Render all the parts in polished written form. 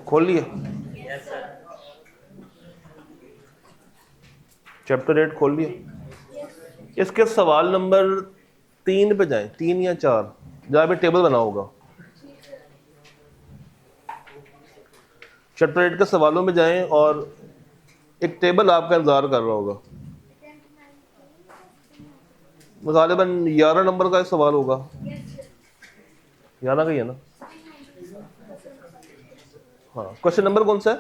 खोल लिए? चैप्टर 8 खोल लिए? इसके सवाल नंबर 3 पे जाएं, 3 या 4, जहाँ पे टेबल बना होगा। चैप्टर 8 के सवालों में जाएं और एक टेबल आपका इंतजार कर रहा होगा। गालिबन 11 नंबर का एक सवाल होगा। 11 का ही है ना? हाँ, क्वेश्चन नंबर कौन सा है?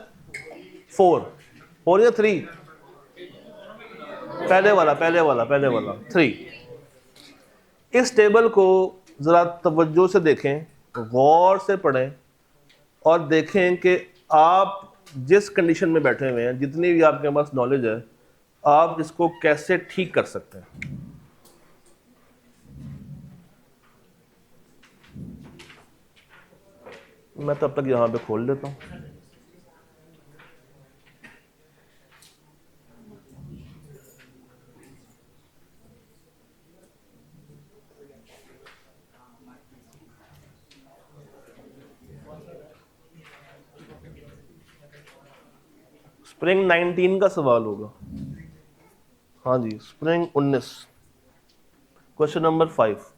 4 या 3? पहले वाला 3। इस टेबल को जरा तवज्जो से देखें, गौर से पढ़ें और देखें कि आप जिस कंडीशन में बैठे हुए हैं, जितनी भी आपके पास नॉलेज है, आप इसको कैसे ठीक कर सकते हैं। मैं तब तक यहां पे खोल लेता हूं। स्प्रिंग 19 का सवाल होगा। हाँ जी, spring 19, question number 5।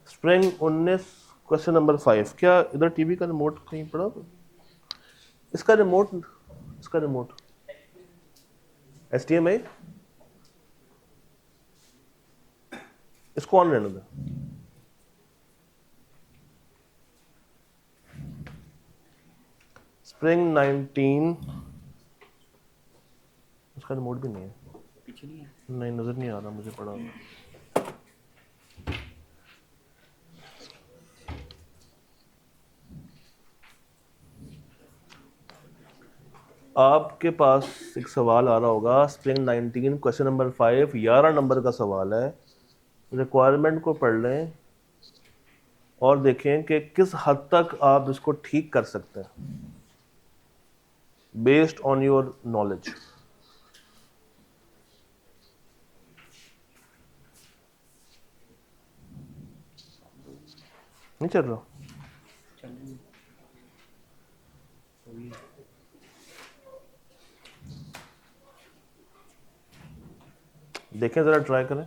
Spring 19, question number 5। क्या इधर टीवी का रिमोट कहीं पड़ा? इसका रिमोट HDMI, इसको ऑन रहने दो। स्प्रिंग 19, उसका रिमोट भी नहीं है। पीछे नहीं है? नहीं, नजर नहीं आ रहा मुझे पड़ा हुआ। आपके पास एक सवाल आ रहा होगा, स्प्रिंग 19, क्वेश्चन नंबर 5, 11 नंबर का सवाल है। रिक्वायरमेंट को पढ़ लें और देखें कि किस हद तक आप इसको ठीक कर सकते हैं बेस्ड ऑन योर नॉलेज। नहीं चल रहा? देखें, जरा ट्राई करें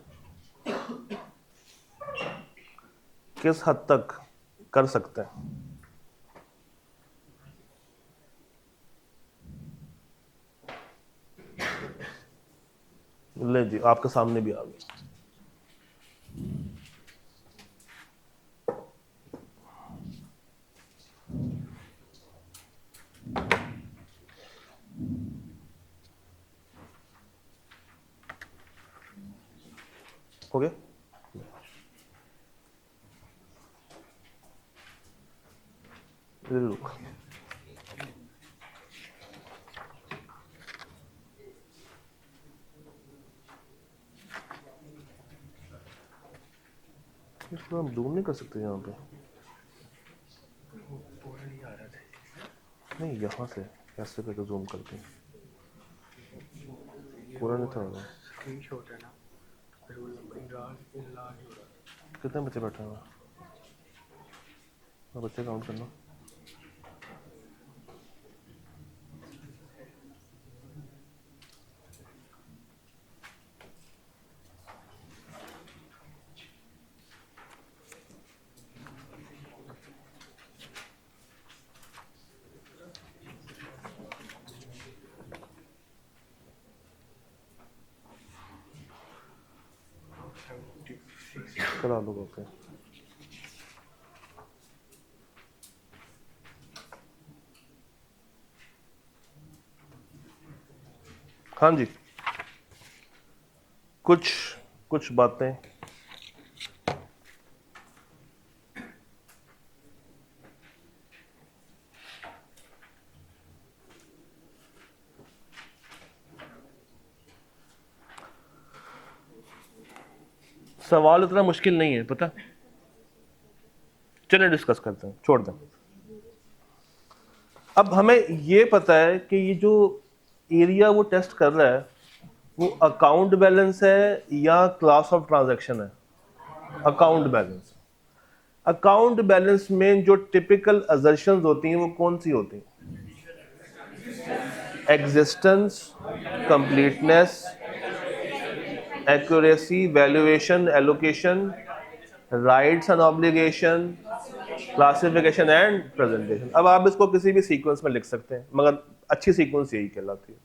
किस हद तक कर सकते हैं। ले जी, आपके सामने भी आ गया। हो गया? रुक, इसको हम जूम नहीं कर सकते यहाँ पे? नहीं, यहाँ से ऐसे करके जूम करके पूरा नहीं था। स्क्रीनशॉट है ना, कितने बच्चे बैठे हुए हैं? बच्चे काउंट करना। करा लो। ओके, हाँ जी, कुछ बातें सवाल इतना मुश्किल नहीं है, पता। चलिए डिस्कस करते हैं, छोड़ दें। अब हमें ये पता है कि ये जो एरिया वो टेस्ट कर रहा है वो अकाउंट बैलेंस है या क्लास ऑफ ट्रांजैक्शन है? Account balance. अकाउंट बैलेंस में जो टिपिकल असर्शंस होती हैं वो कौन सी होती हैं? Existence, completeness, accuracy, valuation, allocation, rights and obligation, classification and presentation. अब आप इसको किसी भी सीक्वेंस में लिख सकते हैं, मगर अच्छी सीक्वेंस यही कहलाती है।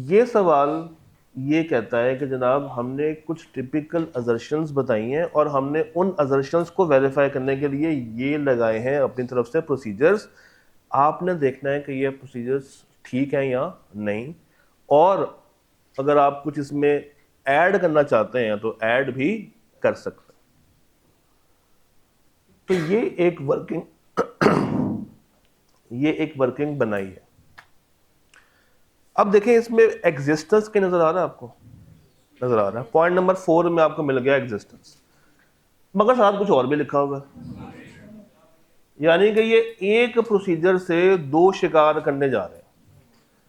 ये सवाल ये कहता है कि जनाब हमने कुछ टिपिकल असर्शंस बताई हैं और हमने उन असर्शंस को वेरीफाई करने के लिए ये लगाए हैं अपनी तरफ से प्रोसीजर्स। आपने देखना है कि ये प्रोसीजर्स ठीक हैं या नहीं, और अगर आप कुछ इसमें ऐड करना चाहते हैं तो ऐड भी कर सकते हैं। तो ये एक वर्किंग बनाई है। अब देखें इसमें एग्जिस्टेंस के नजर आ रहा है आपको? नजर आ रहा है। पॉइंट नंबर 4 में आपको मिल गया एग्जिस्टेंस, मगर साथ कुछ और भी लिखा हुआ है। यानी कि ये एक प्रोसीजर से 2 शिकार करने जा रहे हैं।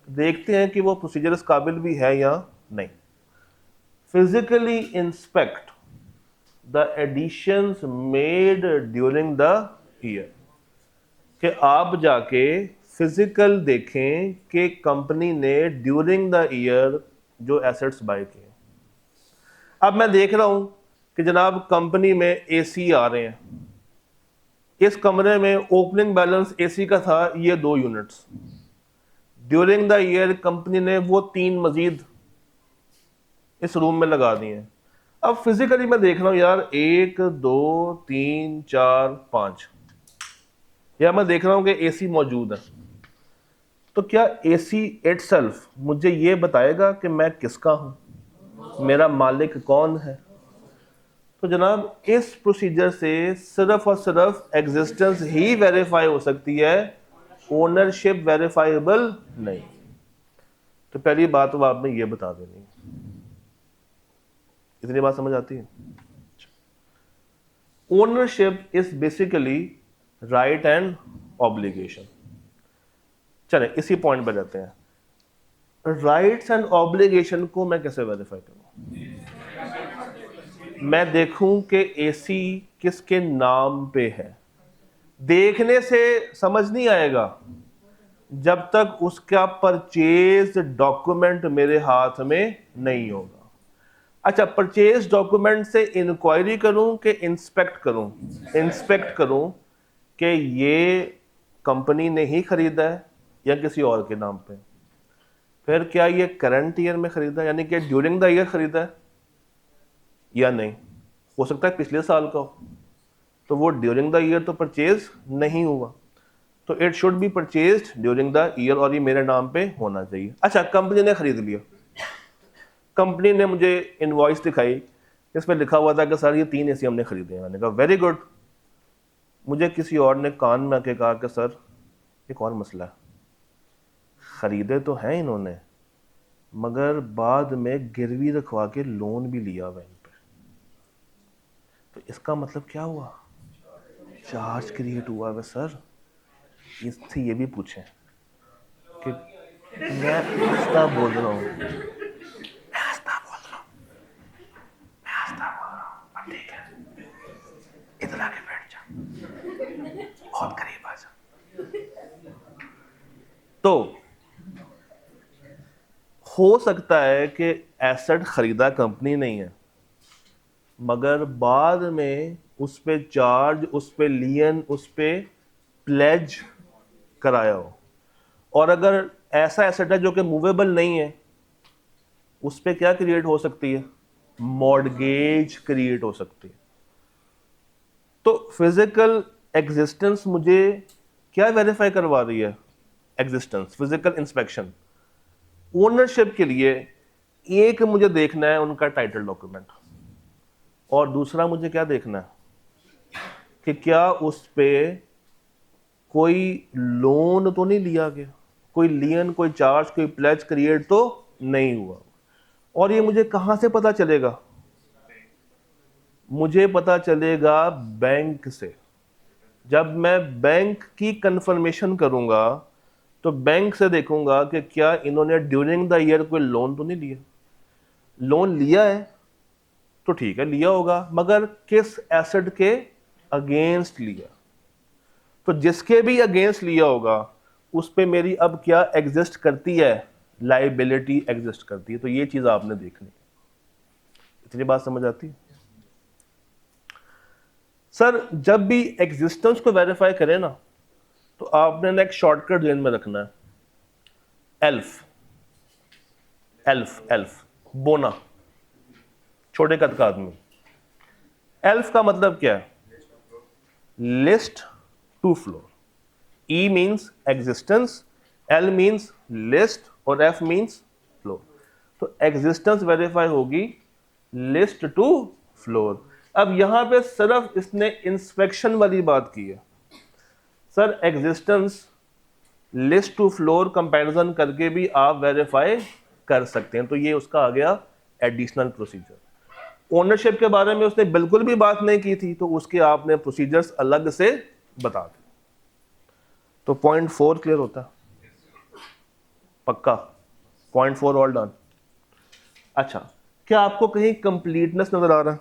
देखते हैं कि वो प्रोसीजर इस काबिल भी है या नहीं। Physically inspect the additions made during the year, कि आप जाके फिजिकल देखें कि कंपनी ने ड्यूरिंग द ईयर जो एसेट्स बाय किए। अब मैं देख रहा हूं कि जनाब कंपनी में एसी आ रहे हैं, इस कमरे में ओपनिंग बैलेंस एसी का था ये 2 units, during the year company ने वो 3 मजीद इस रूम में लगा दिए हैं। अब फिजिकली मैं देख रहा हूं यार 1 2 3 4 5, या मैं देख रहा हूं कि एसी मौजूद है, तो क्या एसी इटसेल्फ मुझे ये बताएगा कि मैं किसका हूं, मेरा मालिक कौन है? तो जनाब इस प्रोसीजर से सिर्फ और सिर्फ एग्जिस्टेंस ही वेरीफाई हो सकती है, ओनरशिप वेरीफाइबल नहीं। तो पहली बात तो आपने ये बता देनी। इतनी बात समझ आती है? Ownership is basically right and obligation. चले इसी पॉइंट पर जाते हैं। राइट्स एंड ऑब्लिगेशन को मैं कैसे वेरीफाई करूं? मैं देखूं कि एसी किसके नाम पे है। देखने से समझ नहीं आएगा जब तक उसका परचेज डॉक्यूमेंट मेरे हाथ में नहीं होगा। अच्छा, परचेज डॉक्यूमेंट से इंक्वायरी करूं कि इंस्पेक्ट करूं? इंस्पेक्ट करूं कि ये कंपनी ने ही खरीदा है या किसी और के नाम पे। फिर क्या ये करंट ईयर में खरीदा, यानी कि ड्यूरिंग द ईयर खरीदा है या नहीं? हो सकता है पिछले साल का हो, तो वो ड्यूरिंग द ईयर तो परचेज नहीं हुआ, तो it should be purchased during the year और ये मेरे नाम पे होना चाहिए। अच्छा, कंपनी ने खरीद लिया, कंपनी ने मुझे इनवॉइस दिखाई, इसमें लिखा हुआ था कि सर ये 3 एसी हमने खरीदे हैं। मैंने कहा वेरी गुड। मुझे किसी और ने कान में आके कहा कि सर एक और मसला है, खरीदे तो हैं इन्होंने मगर बाद में गिरवी रखवा के लोन भी लिया हुआ इन पे, तो इसका मतलब क्या हुआ? चार्ज क्रिएट हुआ है सर। इससे ये भी पूछें कि मैं हंसता बोल रहा हूँ, ठीक है, इधर आके बैठ जा और करीब आ जा। तो हो सकता है कि एसेट खरीदा कंपनी नहीं है, मगर बाद में उस पे चार्ज, उस पे लियन, उस पे प्लेज कराया हो। और अगर ऐसा एसेट है जो कि मूवेबल नहीं है, उस पे क्या क्रिएट हो सकती है? मॉर्गेज क्रिएट हो सकती है। तो फिजिकल एग्जिस्टेंस मुझे क्या वेरीफाई करवा रही है? Existence, physical inspection. ओनरशिप के लिए एक मुझे देखना है उनका टाइटल डॉक्यूमेंट, और दूसरा मुझे क्या देखना है कि क्या उस पे कोई लोन तो नहीं लिया गया, कोई लियन, कोई चार्ज, कोई प्लेज क्रिएट तो नहीं हुआ। और ये मुझे कहां से पता चलेगा? मुझे पता चलेगा बैंक से। जब मैं बैंक की कंफर्मेशन करूंगा तो बैंक से देखूंगा कि क्या इन्होंने ड्यूरिंग द ईयर कोई लोन तो नहीं लिया। लोन लिया है तो ठीक है लिया होगा, मगर किस एसेट के अगेंस्ट लिया? तो जिसके भी अगेंस्ट लिया होगा उस पे मेरी अब क्या एग्जिस्ट करती है? लाइबिलिटी एग्जिस्ट करती है। तो ये चीज आपने देखनी है। इतनी बात समझ आती है? सर जब भी एग्जिस्टेंस को वेरीफाई करें ना, तो आपने ना एक शॉर्टकट ध्यान में रखना है, एल्फ। एल्फ एल्फ बोना, छोटे कद का आदमी। एल्फ का मतलब क्या है? List to floor. E means existence, L means list और एफ मीन्स फ्लोर। तो एग्जिस्टेंस वेरीफाई होगी लिस्ट टू फ्लोर। अब यहां पे सिर्फ इसने इंस्पेक्शन वाली बात की है। Sir existence list to floor comparison करके भी आप वेरीफाई कर सकते हैं। तो ये उसका आ गया एडिशनल प्रोसीजर। ओनरशिप के बारे में उसने बिल्कुल भी बात नहीं की थी, तो उसके आपने प्रोसीजर्स अलग से बता दिए। तो पॉइंट 4 क्लियर होता है? पक्का? Point 4 all done. अच्छा, क्या आपको कहीं कंप्लीटनेस नजर आ रहा है?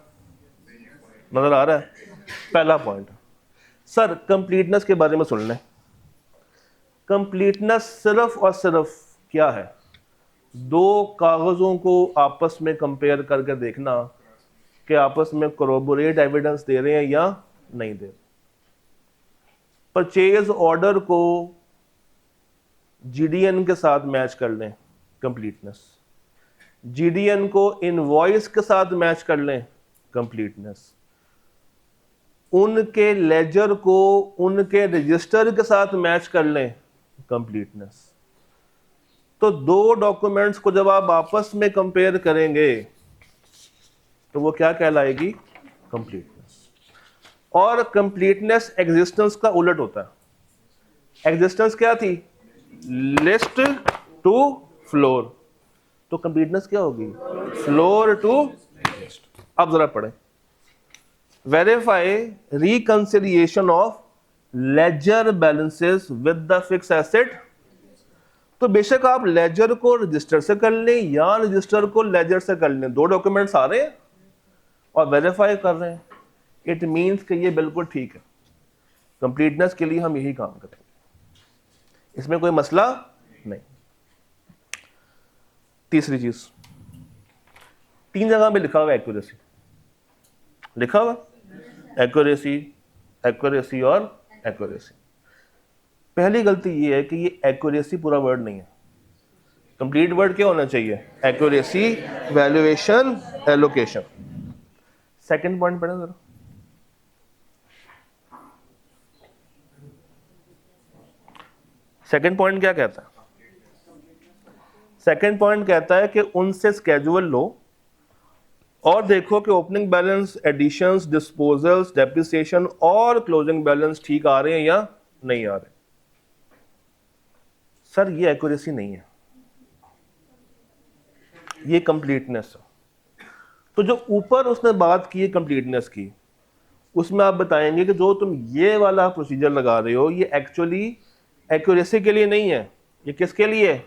नजर आ रहा है? पहला पॉइंट सर कंप्लीटनेस के बारे में सुन लें। कंप्लीटनेस सिर्फ और सिर्फ क्या है? दो कागजों को आपस में कंपेयर करके देखना कि आपस में कोरोबोरेट एविडेंस दे रहे हैं या नहीं दे रहे। परचेज ऑर्डर को जीडीएन के साथ मैच कर लें, कंप्लीटनेस। जीडीएन को इनवॉइस के साथ मैच कर लें, कंप्लीटनेस। उनके लेजर को उनके रजिस्टर के साथ मैच कर लें, कंप्लीटनेस। तो दो डॉक्यूमेंट्स को जब आप आपस में कंपेयर करेंगे तो वो क्या कहलाएगी? कंप्लीटनेस। और कंप्लीटनेस एग्जिस्टेंस का उलट होता है। एग्जिस्टेंस क्या थी? List to floor. तो कंप्लीटनेस क्या होगी? Floor to list. अब जरा पढ़ें, verify reconciliation of ledger balances with the fix asset. तो बेशक आप लेजर को रजिस्टर से कर लें या रजिस्टर को लेजर से कर लें, दो डॉक्यूमेंट्स आ रहे हैं और वेरीफाई कर रहे हैं। इट मींस कि ये बिल्कुल ठीक है। कंप्लीटनेस के लिए हम यही काम करेंगे, इसमें कोई मसला नहीं। तीसरी चीज, 3 जगह में लिखा हुआ एक्यूरेसी, लिखा हुआ एक्यूरेसी, एक्यूरेसी और एक्यूरेसी। पहली गलती ये है कि ये एक्यूरेसी पूरा वर्ड नहीं है। कंप्लीट वर्ड क्या होना चाहिए? Accuracy, valuation, allocation. Second point पढ़े जरा। सेकंड पॉइंट क्या कहता है? सेकंड पॉइंट कहता है कि उनसे स्केड्यूल लो और देखो कि opening balance, additions, disposals, depreciation और क्लोजिंग बैलेंस ठीक आ रहे हैं या नहीं आ रहे। सर ये एक्यूरेसी नहीं है, ये कंप्लीटनेस है। तो जो ऊपर उसने बात की है कंप्लीटनेस की, उसमें आप बताएंगे कि जो तुम ये वाला प्रोसीजर लगा रहे हो ये एक्चुअली एक्यूरेसी के लिए नहीं है, ये किसके लिए है?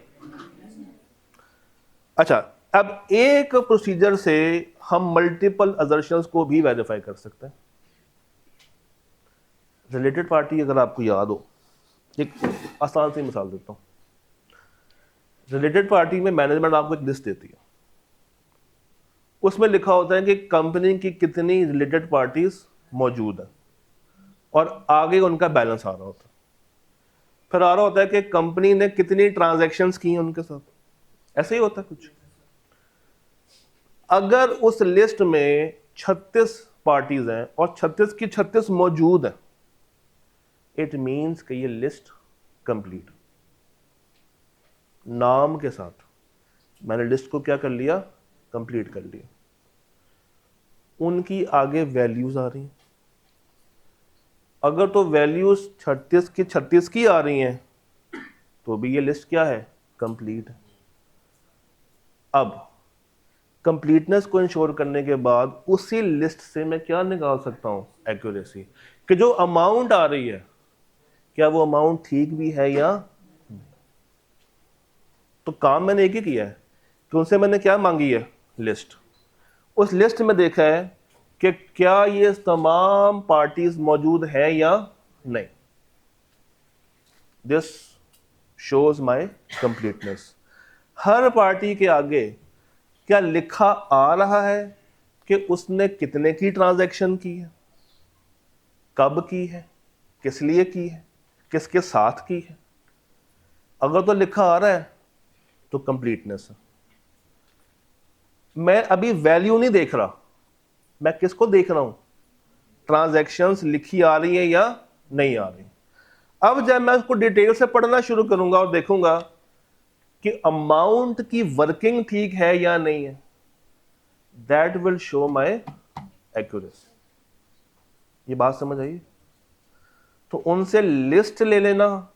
अच्छा, अब एक प्रोसीजर से हम मल्टीपल असर्शंस को भी वेरीफाई कर सकते हैं। रिलेटेड पार्टी अगर आपको याद हो, एक आसान सी मिसाल देता हूं। रिलेटेड पार्टी में मैनेजमेंट आपको एक लिस्ट देती है, उसमें लिखा होता है कि कंपनी की कितनी रिलेटेड पार्टीज मौजूद है और आगे उनका बैलेंस आ रहा होता है। फिर आ रहा होता है कि कंपनी ने कितनी ट्रांजैक्शंस की हैं उनके साथ, ऐसे ही होता है कुछ। अगर उस लिस्ट में 36 पार्टीज हैं और 36 की 36 मौजूद हैं, इट मींस कि ये लिस्ट कंप्लीट। नाम के साथ मैंने लिस्ट को क्या कर लिया? कंप्लीट कर लिया। उनकी आगे वैल्यूज आ रही हैं, अगर तो वैल्यूज 36 की 36 की आ रही हैं तो भी ये लिस्ट क्या है? कंप्लीट है। अब कंप्लीटनेस को इंश्योर करने के बाद उसी लिस्ट से मैं क्या निकाल सकता हूं? एक्यूरेसी। कि जो अमाउंट आ रही है क्या वो अमाउंट ठीक भी है या नहीं। तो काम मैंने एक ही किया है कि उनसे मैंने क्या मांगी है? लिस्ट। उस लिस्ट में देखा है कि क्या ये तमाम पार्टीज मौजूद है या नहीं। This shows my completeness. Her party के आगे क्या लिखा आ रहा है कि उसने कितने की ट्रांजैक्शन की है, कब की है, किस लिए की है, किसके साथ की है। अगर तो लिखा आ रहा है तो कंप्लीटनेस है। मैं अभी वैल्यू नहीं देख रहा, मैं किसको देख रहा हूं, ट्रांजैक्शंस लिखी आ रही है या नहीं आ रही। अब जब मैं उसको डिटेल से पढ़ना शुरू करूंगा और देखूंगा कि अमाउंट की वर्किंग ठीक है या नहीं है, that will show my accuracy. ये बात समझ आई। तो उनसे लिस्ट ले लेना,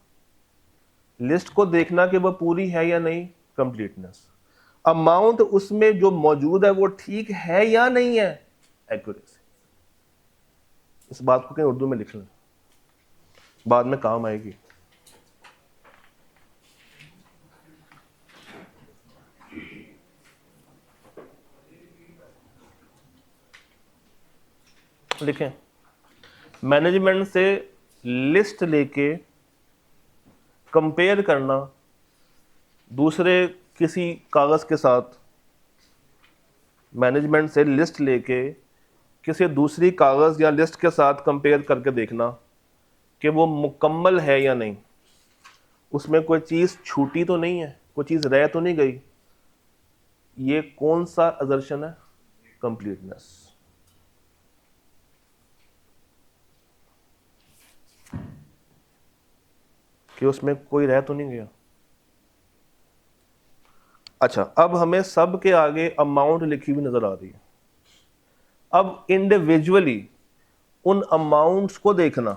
लिस्ट को देखना कि वह पूरी है या नहीं, कंप्लीटनेस। अमाउंट उसमें जो मौजूद है वो ठीक है या नहीं है, एक्यूरेसी। इस बात को कहीं उर्दू में लिख लें, बाद में काम आएगी। लिखें, मैनेजमेंट से लिस्ट लेके कंपेयर करना दूसरे किसी कागज़ के साथ, मैनेजमेंट से लिस्ट लेके किसी दूसरी कागज़ या लिस्ट के साथ कंपेयर करके देखना कि वो मुकम्मल है या नहीं, उसमें कोई चीज़ छूटी तो नहीं है, कोई चीज़ रह तो नहीं गई। ये कौन सा असर्शन है, कंप्लीटनेस। कि उसमें कोई रह तो नहीं गया। अच्छा, अब हमें सब के आगे अमाउंट लिखी हुई नजर आ रही है। अब इंडिविजुअली उन अमाउंट्स को देखना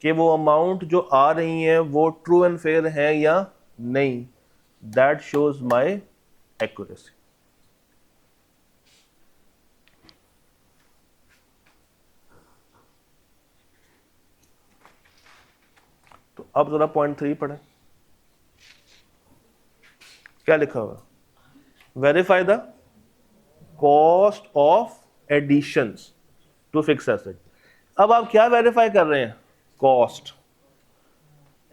कि वो अमाउंट जो आ रही हैं वो ट्रू एंड फेयर है या नहीं, दैट शोज माय एक्यूरेसी। तो अब जरा पॉइंट 3 पढ़ें, क्या लिखा हुआ, verify the cost of additions to fix asset. अब आप क्या वेरीफाई कर रहे हैं, cost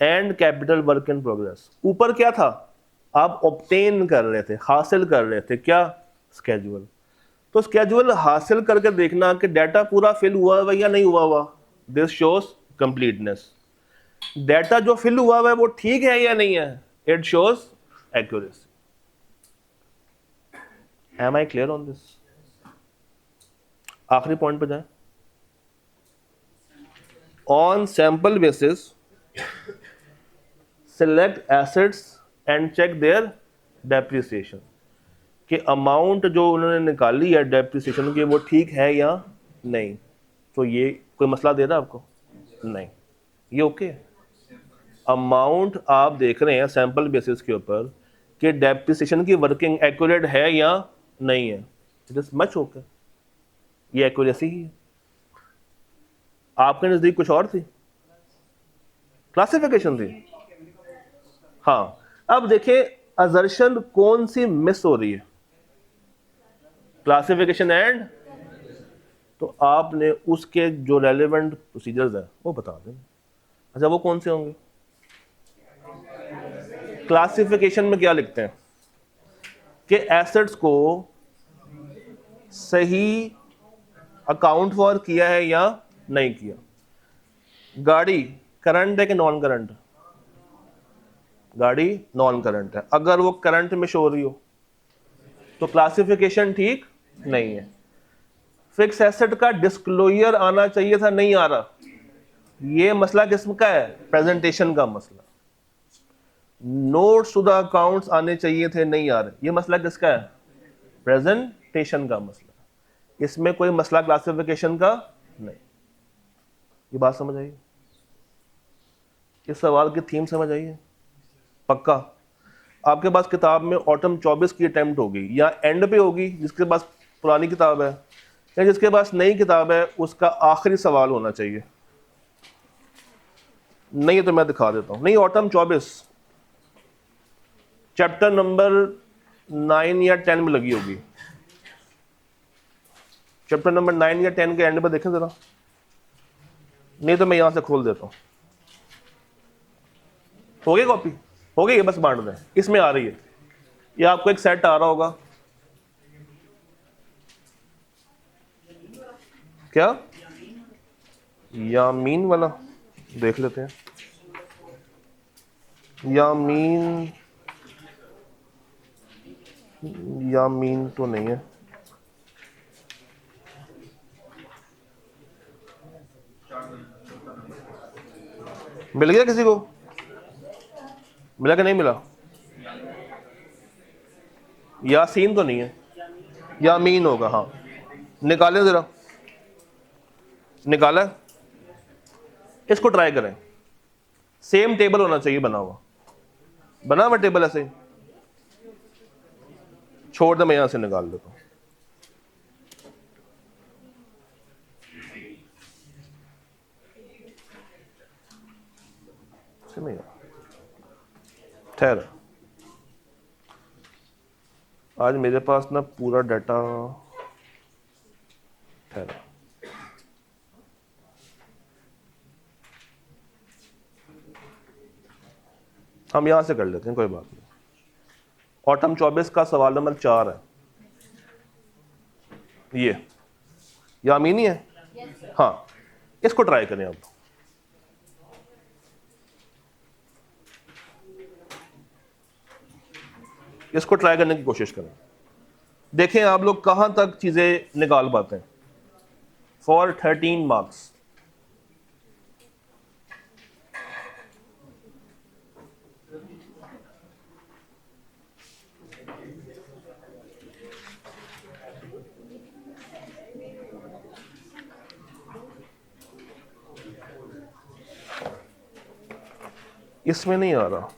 and capital work in progress. ऊपर क्या था, आप ऑब्टेन कर रहे थे, हासिल कर रहे थे, क्या, स्केड्यूल। तो स्केड्यूल हासिल करके देखना कि डाटा पूरा फिल हुआ है या नहीं हुआ हुआ, दिस शोज कंप्लीटनेस। डाटा जो फिल हुआ है वो ठीक है या नहीं है, it shows accuracy. Am I clear on this. आखिरी पॉइंट पे जाए, on sample basis select assets and check their depreciation. कि अमाउंट जो उन्होंने निकाली है डेप्रिसिएशन की वो ठीक है या नहीं। तो ये कोई मसला दे रहा है आपको, नहीं, ये ओके है। अमाउंट आप देख रहे हैं सैंपल बेसिस के ऊपर कि डेप्रिसिएशन की वर्किंग एक्यूरेट है या नहीं है, इट इज मच ओके, ये एक्यूरेसी ही है। आपके नजदीक कुछ और थी, क्लासिफिकेशन थी। हाँ, अब देखिए असर्शन कौन सी मिस हो रही है, क्लासिफिकेशन एंड, तो आपने उसके जो रेलेवेंट प्रोसीजर्स हैं वो बता दें। अच्छा, वो कौन से होंगे, क्लासिफिकेशन में क्या लिखते हैं कि एसेट्स को सही अकाउंट फॉर किया है या नहीं किया। गाड़ी करंट है कि नॉन करंट, गाड़ी नॉन करंट है, अगर वो करंट में शो हो रही हो तो क्लासिफिकेशन ठीक नहीं है। फिक्स एसेट का डिस्क्लोजर आना चाहिए था, नहीं आ रहा, ये मसला किसका है, प्रेजेंटेशन का मसला। नोट्स टू द अकाउंट्स आने चाहिए थे, नहीं आ रहे, ये मसला किसका है, प्रेजेंटेशन का मसला। इसमें कोई मसला क्लासिफिकेशन का नहीं। ये बात समझ आई, इस सवाल की थीम समझ आई है पक्का। आपके पास किताब में ऑटम 24 की अटेम्प्ट होगी या एंड पे होगी, जिसके पास पुरानी किताब है या जिसके पास नई किताब है उसका आखिरी सवाल होना चाहिए। नहीं तो मैं दिखा देता हूं, नहीं ऑटम 24 चैप्टर नंबर 9 या 10 में लगी होगी। चैप्टर नंबर 9 या 10 के एंड पर देखें जरा, नहीं तो मैं यहां से खोल देता हूं। हो गई कॉपी? हो गई है, बस बांट दें। इसमें आ रही है, ये आपको एक सेट आ रहा होगा, क्या यामीन वाला, देख लेते हैं। यामीन, यामीन तो नहीं है। मिल गया किसी को? मिला कि नहीं मिला? यासीन तो नहीं है, यामीन होगा। हाँ, निकालें जरा, निकाला? इसको ट्राई करें, सेम टेबल होना चाहिए बना हुआ। बना हुआ टेबल ऐसे ही छोड़ दे, मैं यहां से निकाल देता हूं। ठहर, आज मेरे पास ना पूरा डाटा, ठहर, हम यहां से कर लेते हैं, कोई बात नहीं। ऑटम 24 का सवाल नंबर 4 है, ये यामीन ही है। हाँ, इसको ट्राई करें अब। इसको ट्राई करने की कोशिश करें, देखें आप लोग कहां तक चीजें निकाल पाते हैं। For 13 marks. इसमें नहीं आ रहा।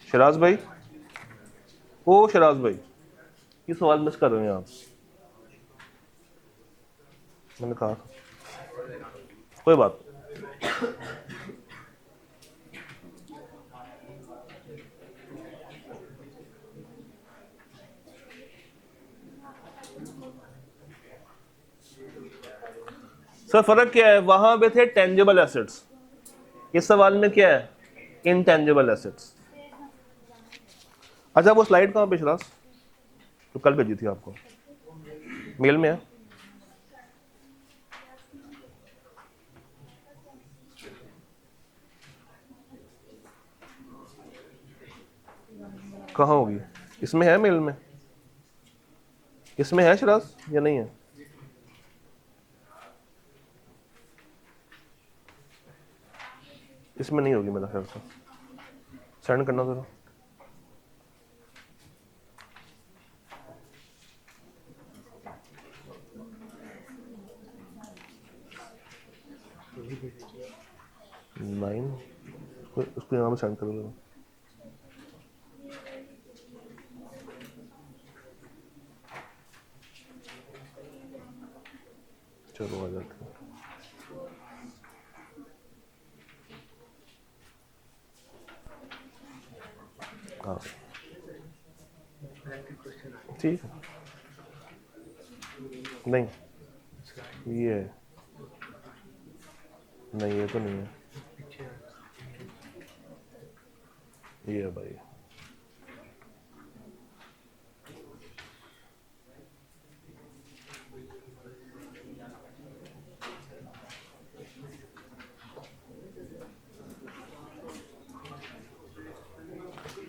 शराज भाई, ओ शराज भाई, ये सवाल मिस कर रहे हैं आप। मैंने कहा कोई बात। सर फर्क क्या है? वहां पे थे टेंजिबल एसेट्स, इस सवाल में क्या है? Intangible assets. अच्छा, वो स्लाइड कहाँ पे शराज, तो कल भेजी थी आपको, मेल में है? कहाँ होगी? इसमें है, मेल में? इसमें है शराज या नहीं है? इसमें नहीं होगी मेरा ख्याल से, सेंड करना जरा। नाइन, उसको यहाँ पे सेंड करो जरा। चलो आ जाते हैं। हाँ ठीक है, नहीं ये है, नहीं ये तो नहीं है, ये है भाई।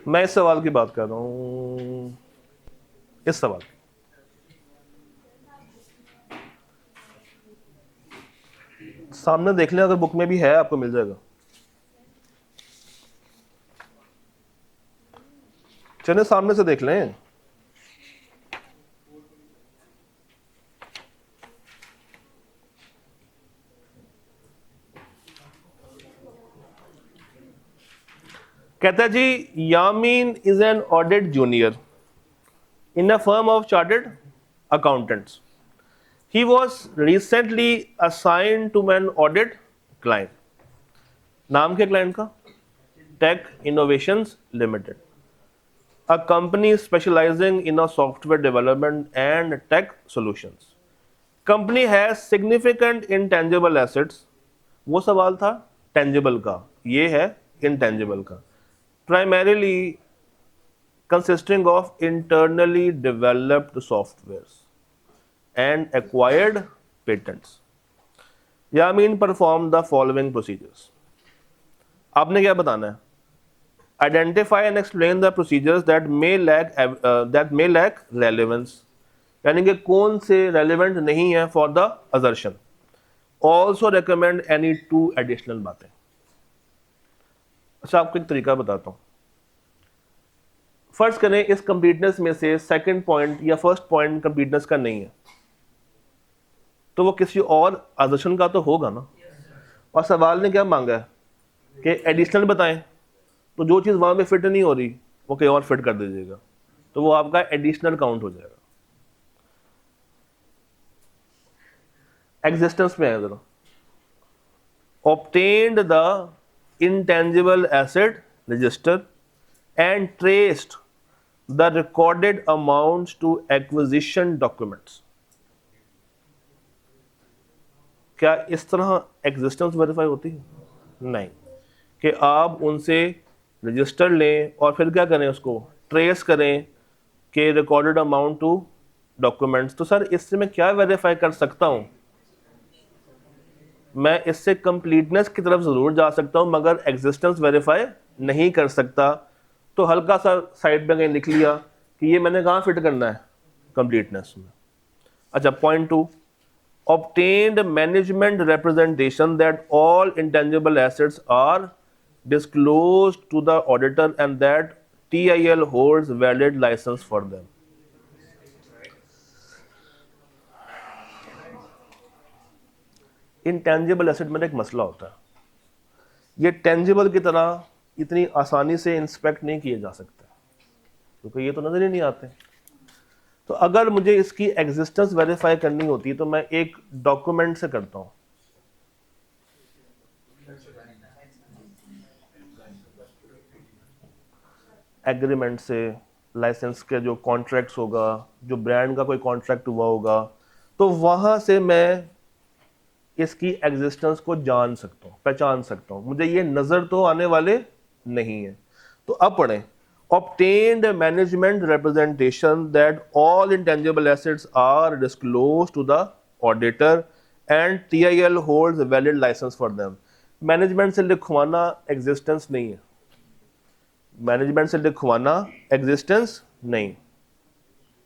मैं इस सवाल की बात कर रहा हूं, इस सवाल। सामने देख लें, अगर बुक में भी है आपको मिल जाएगा। चलिए सामने से देख लें। कहता है जी, Yameen is an audit junior in a firm of chartered accountants. He was recently assign to an audit client. नाम क्या क्लाइंट का? Tech Innovations Limited. a company specializing in a software development and tech solutions. Company has significant intangible assets. वो सवाल था tangible का, ये है intangible का. Primarily consisting of internally developed softwares and acquired patents. Yamin perform the following procedures. आपने क्या बताना है? Identify and explain the procedures that may lack relevance. यानी कि कौन से relevant नहीं है for the assertion. Also recommend any 2 additional बातें. अच्छा, आपको एक तरीका बताता हूँ. फर्ज करें इस कंप्लीटनेस में से सेकंड पॉइंट या फर्स्ट पॉइंट कंप्लीटनेस का नहीं है, तो वो किसी और assertion का तो होगा ना. और सवाल ने क्या मांगा है कि एडिशनल बताएं, तो जो चीज़ वहाँ पे फिट नहीं हो रही वो कहीं और फिट कर दीजिएगा, तो वो आपका एडिशनल काउंट हो जाएगा. एग्जिस्टेंस में है जरा. Obtained the intangible asset register and traced the recorded amounts to acquisition documents. क्या इस तरह एग्जिस्टेंस वेरीफाई होती है? नहीं, कि आप उनसे रजिस्टर लें और फिर क्या करें, उसको ट्रेस करें कि रिकॉर्डेड अमाउंट टू डॉक्यूमेंट्स. तो सर इससे मैं क्या वेरीफाई कर सकता हूँ? मैं इससे कंप्लीटनेस की तरफ ज़रूर जा सकता हूँ मगर एग्जिस्टेंस वेरीफाई नहीं कर सकता. तो हल्का सा साइड में कहीं लिख लिया कि ये मैंने कहाँ फिट करना है, कंप्लीटनेस में. अच्छा, point 2, obtained management representation that all intangible assets are disclosed to the auditor and that TIL holds valid license for them. Intangible asset में एक मसला होता है, ये टेंजिबल की तरह इतनी आसानी से इंस्पेक्ट नहीं किए जा सकते क्योंकि ये तो नजर ही नहीं आते. तो अगर मुझे इसकी एग्जिस्टेंस वेरीफाई करनी होती तो मैं एक डॉक्यूमेंट से करता हूं. एग्रीमेंट से, लाइसेंस के जो कॉन्ट्रैक्ट्स होगा, जो ब्रांड का कोई कॉन्ट्रैक्ट हुआ होगा, तो वहां से मैं इसकी एग्जिस्टेंस को जान सकता हूं, पहचान सकता हूं. मुझे ये नजर तो आने वाले नहीं है. तो अब पढ़ें. Obtained management representation that all intangible assets are disclosed to the auditor and TIL holds a valid license for them. Management से लिखवाना एग्जिस्टेंस नहीं है, मैनेजमेंट से लिखवाना एग्जिस्टेंस नहीं.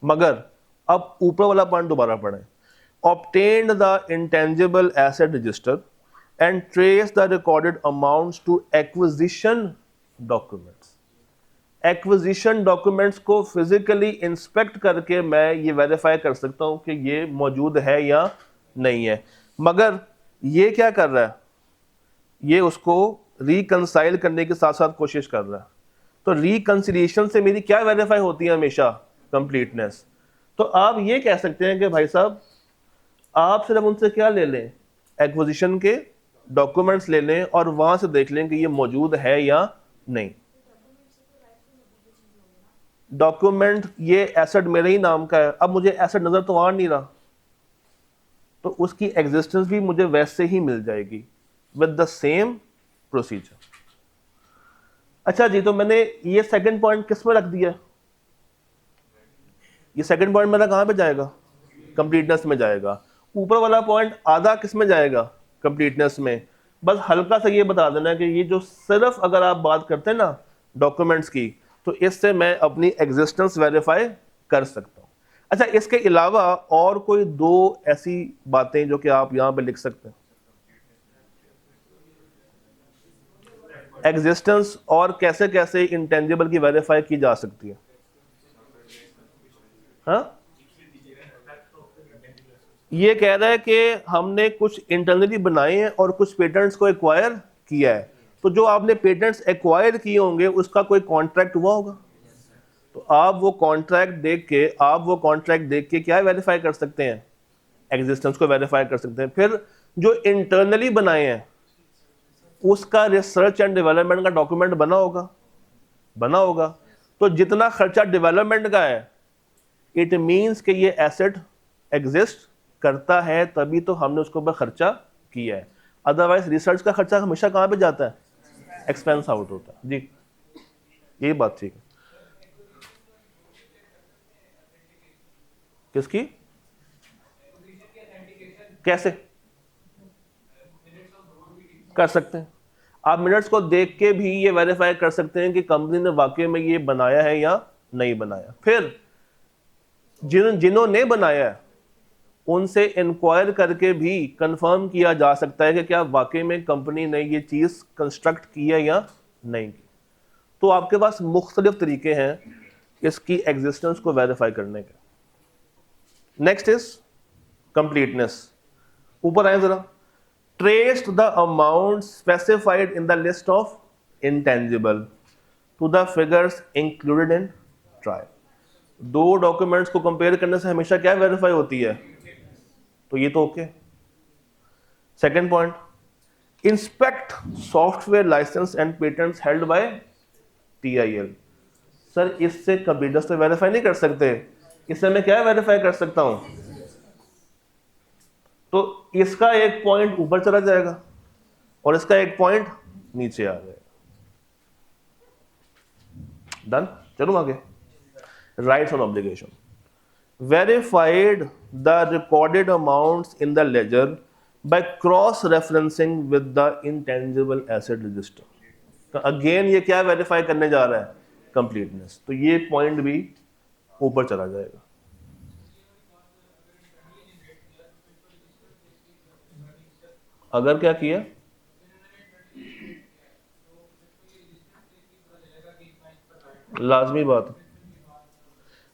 मगर अब ऊपर वाला पॉइंट दोबारा पढ़ें. Obtained the intangible asset register and trace the recorded amounts to acquisition documents. Acquisition documents को फिजिकली इंस्पेक्ट करके मैं ये वेरीफाई कर सकता हूँ कि ये मौजूद है या नहीं है. मगर ये क्या कर रहा है, ये उसको रिकंसाइल करने के साथ साथ कोशिश कर रहा है. तो रिकंसिलिएशन से मेरी क्या वेरीफाई होती है हमेशा? कंप्लीटनेस. तो आप ये कह सकते हैं कि भाई साहब आप सिर्फ उनसे क्या ले लें, एक्विजिशन के डॉक्यूमेंट्स ले लें और वहां से देख लें कि ये मौजूद है या नहीं. डॉक्यूमेंट ये एसेट मेरे ही नाम का है, अब मुझे एसेट नजर तो आ नहीं रहा, तो उसकी एग्जिस्टेंस भी मुझे वैसे ही मिल जाएगी विद द सेम प्रोसीजर. अच्छा जी, तो मैंने ये सेकंड पॉइंट किस में रख दिया? ये सेकंड पॉइंट मेरा कहां पे जाएगा? कंप्लीटनेस में जाएगा. ऊपर वाला पॉइंट आधा किस में जाएगा? कंप्लीटनेस में. बस हल्का सा ये बता देना कि ये जो सिर्फ अगर आप बात करते हैं ना डॉक्यूमेंट्स की, तो इससे मैं अपनी एग्जिस्टेंस वेरीफाई कर सकता हूं. अच्छा, इसके अलावा और कोई 2 ऐसी बातें जो कि आप यहां पे लिख सकते हैं? एग्जिस्टेंस और कैसे कैसे इंटेंजिबल की वेरीफाई की जा सकती है? हाँ, ये कह रहा है कि हमने कुछ इंटरनली बनाए हैं और कुछ पेटेंट्स को एक्वायर किया है. तो जो आपने पेटेंट्स एक्वायर किए होंगे उसका कोई कॉन्ट्रैक्ट हुआ होगा, तो आप वो कॉन्ट्रैक्ट देख के क्या वेरीफाई कर सकते हैं? एग्जिस्टेंस को वेरीफाई कर सकते हैं. फिर जो इंटरनली बनाए हैं उसका रिसर्च एंड डेवलपमेंट का डॉक्यूमेंट बना होगा. तो जितना खर्चा डेवलपमेंट का है, इट मीन्स कि ये एसेट एग्जिस्ट करता है तभी तो हमने उसके ऊपर खर्चा किया है। अदरवाइज रिसर्च का खर्चा हमेशा कहाँ पे जाता है? एक्सपेंस आउट होता है। जी, यही बात ठीक है। किसकी? कैसे कर सकते हैं? आप मिनट्स को देख के भी ये वेरीफाई कर सकते हैं कि कंपनी ने वाकई में ये बनाया है या नहीं बनाया। फिर जिन्होंने बनाया है उनसे इंक्वायर करके भी कंफर्म किया जा सकता है कि क्या वाकई में कंपनी ने ये चीज कंस्ट्रक्ट की है या नहीं की। तो आपके पास मुख्तलिफ तरीके हैं इसकी एग्जिस्टेंस को वेरीफाई करने के। Next is completeness. ऊपर आए जरा। Traced the amount specified in the list of intangible to the figures included in trial. दो डॉक्यूमेंट्स को कंपेयर करने से हमेशा क्या वेरीफाई होती है? तो ये तो okay. Second point, inspect software licence and patents held by TIL. Sir इससे कंप्यूटर्स तो वेरीफाई नहीं कर सकते, इससे मैं क्या वेरीफाई कर सकता हूं? तो इसका एक पॉइंट ऊपर चला जाएगा और इसका एक पॉइंट नीचे आ जाएगा। डन, चलो आगे। Rights on obligation. Verified the recorded amounts in the ledger by cross-referencing with the intangible asset register. तो अगेन ये क्या वेरीफाई करने जा रहा है? कंप्लीटनेस। तो ये पॉइंट भी ऊपर चला जाएगा। अगर क्या किया? लाजमी बात,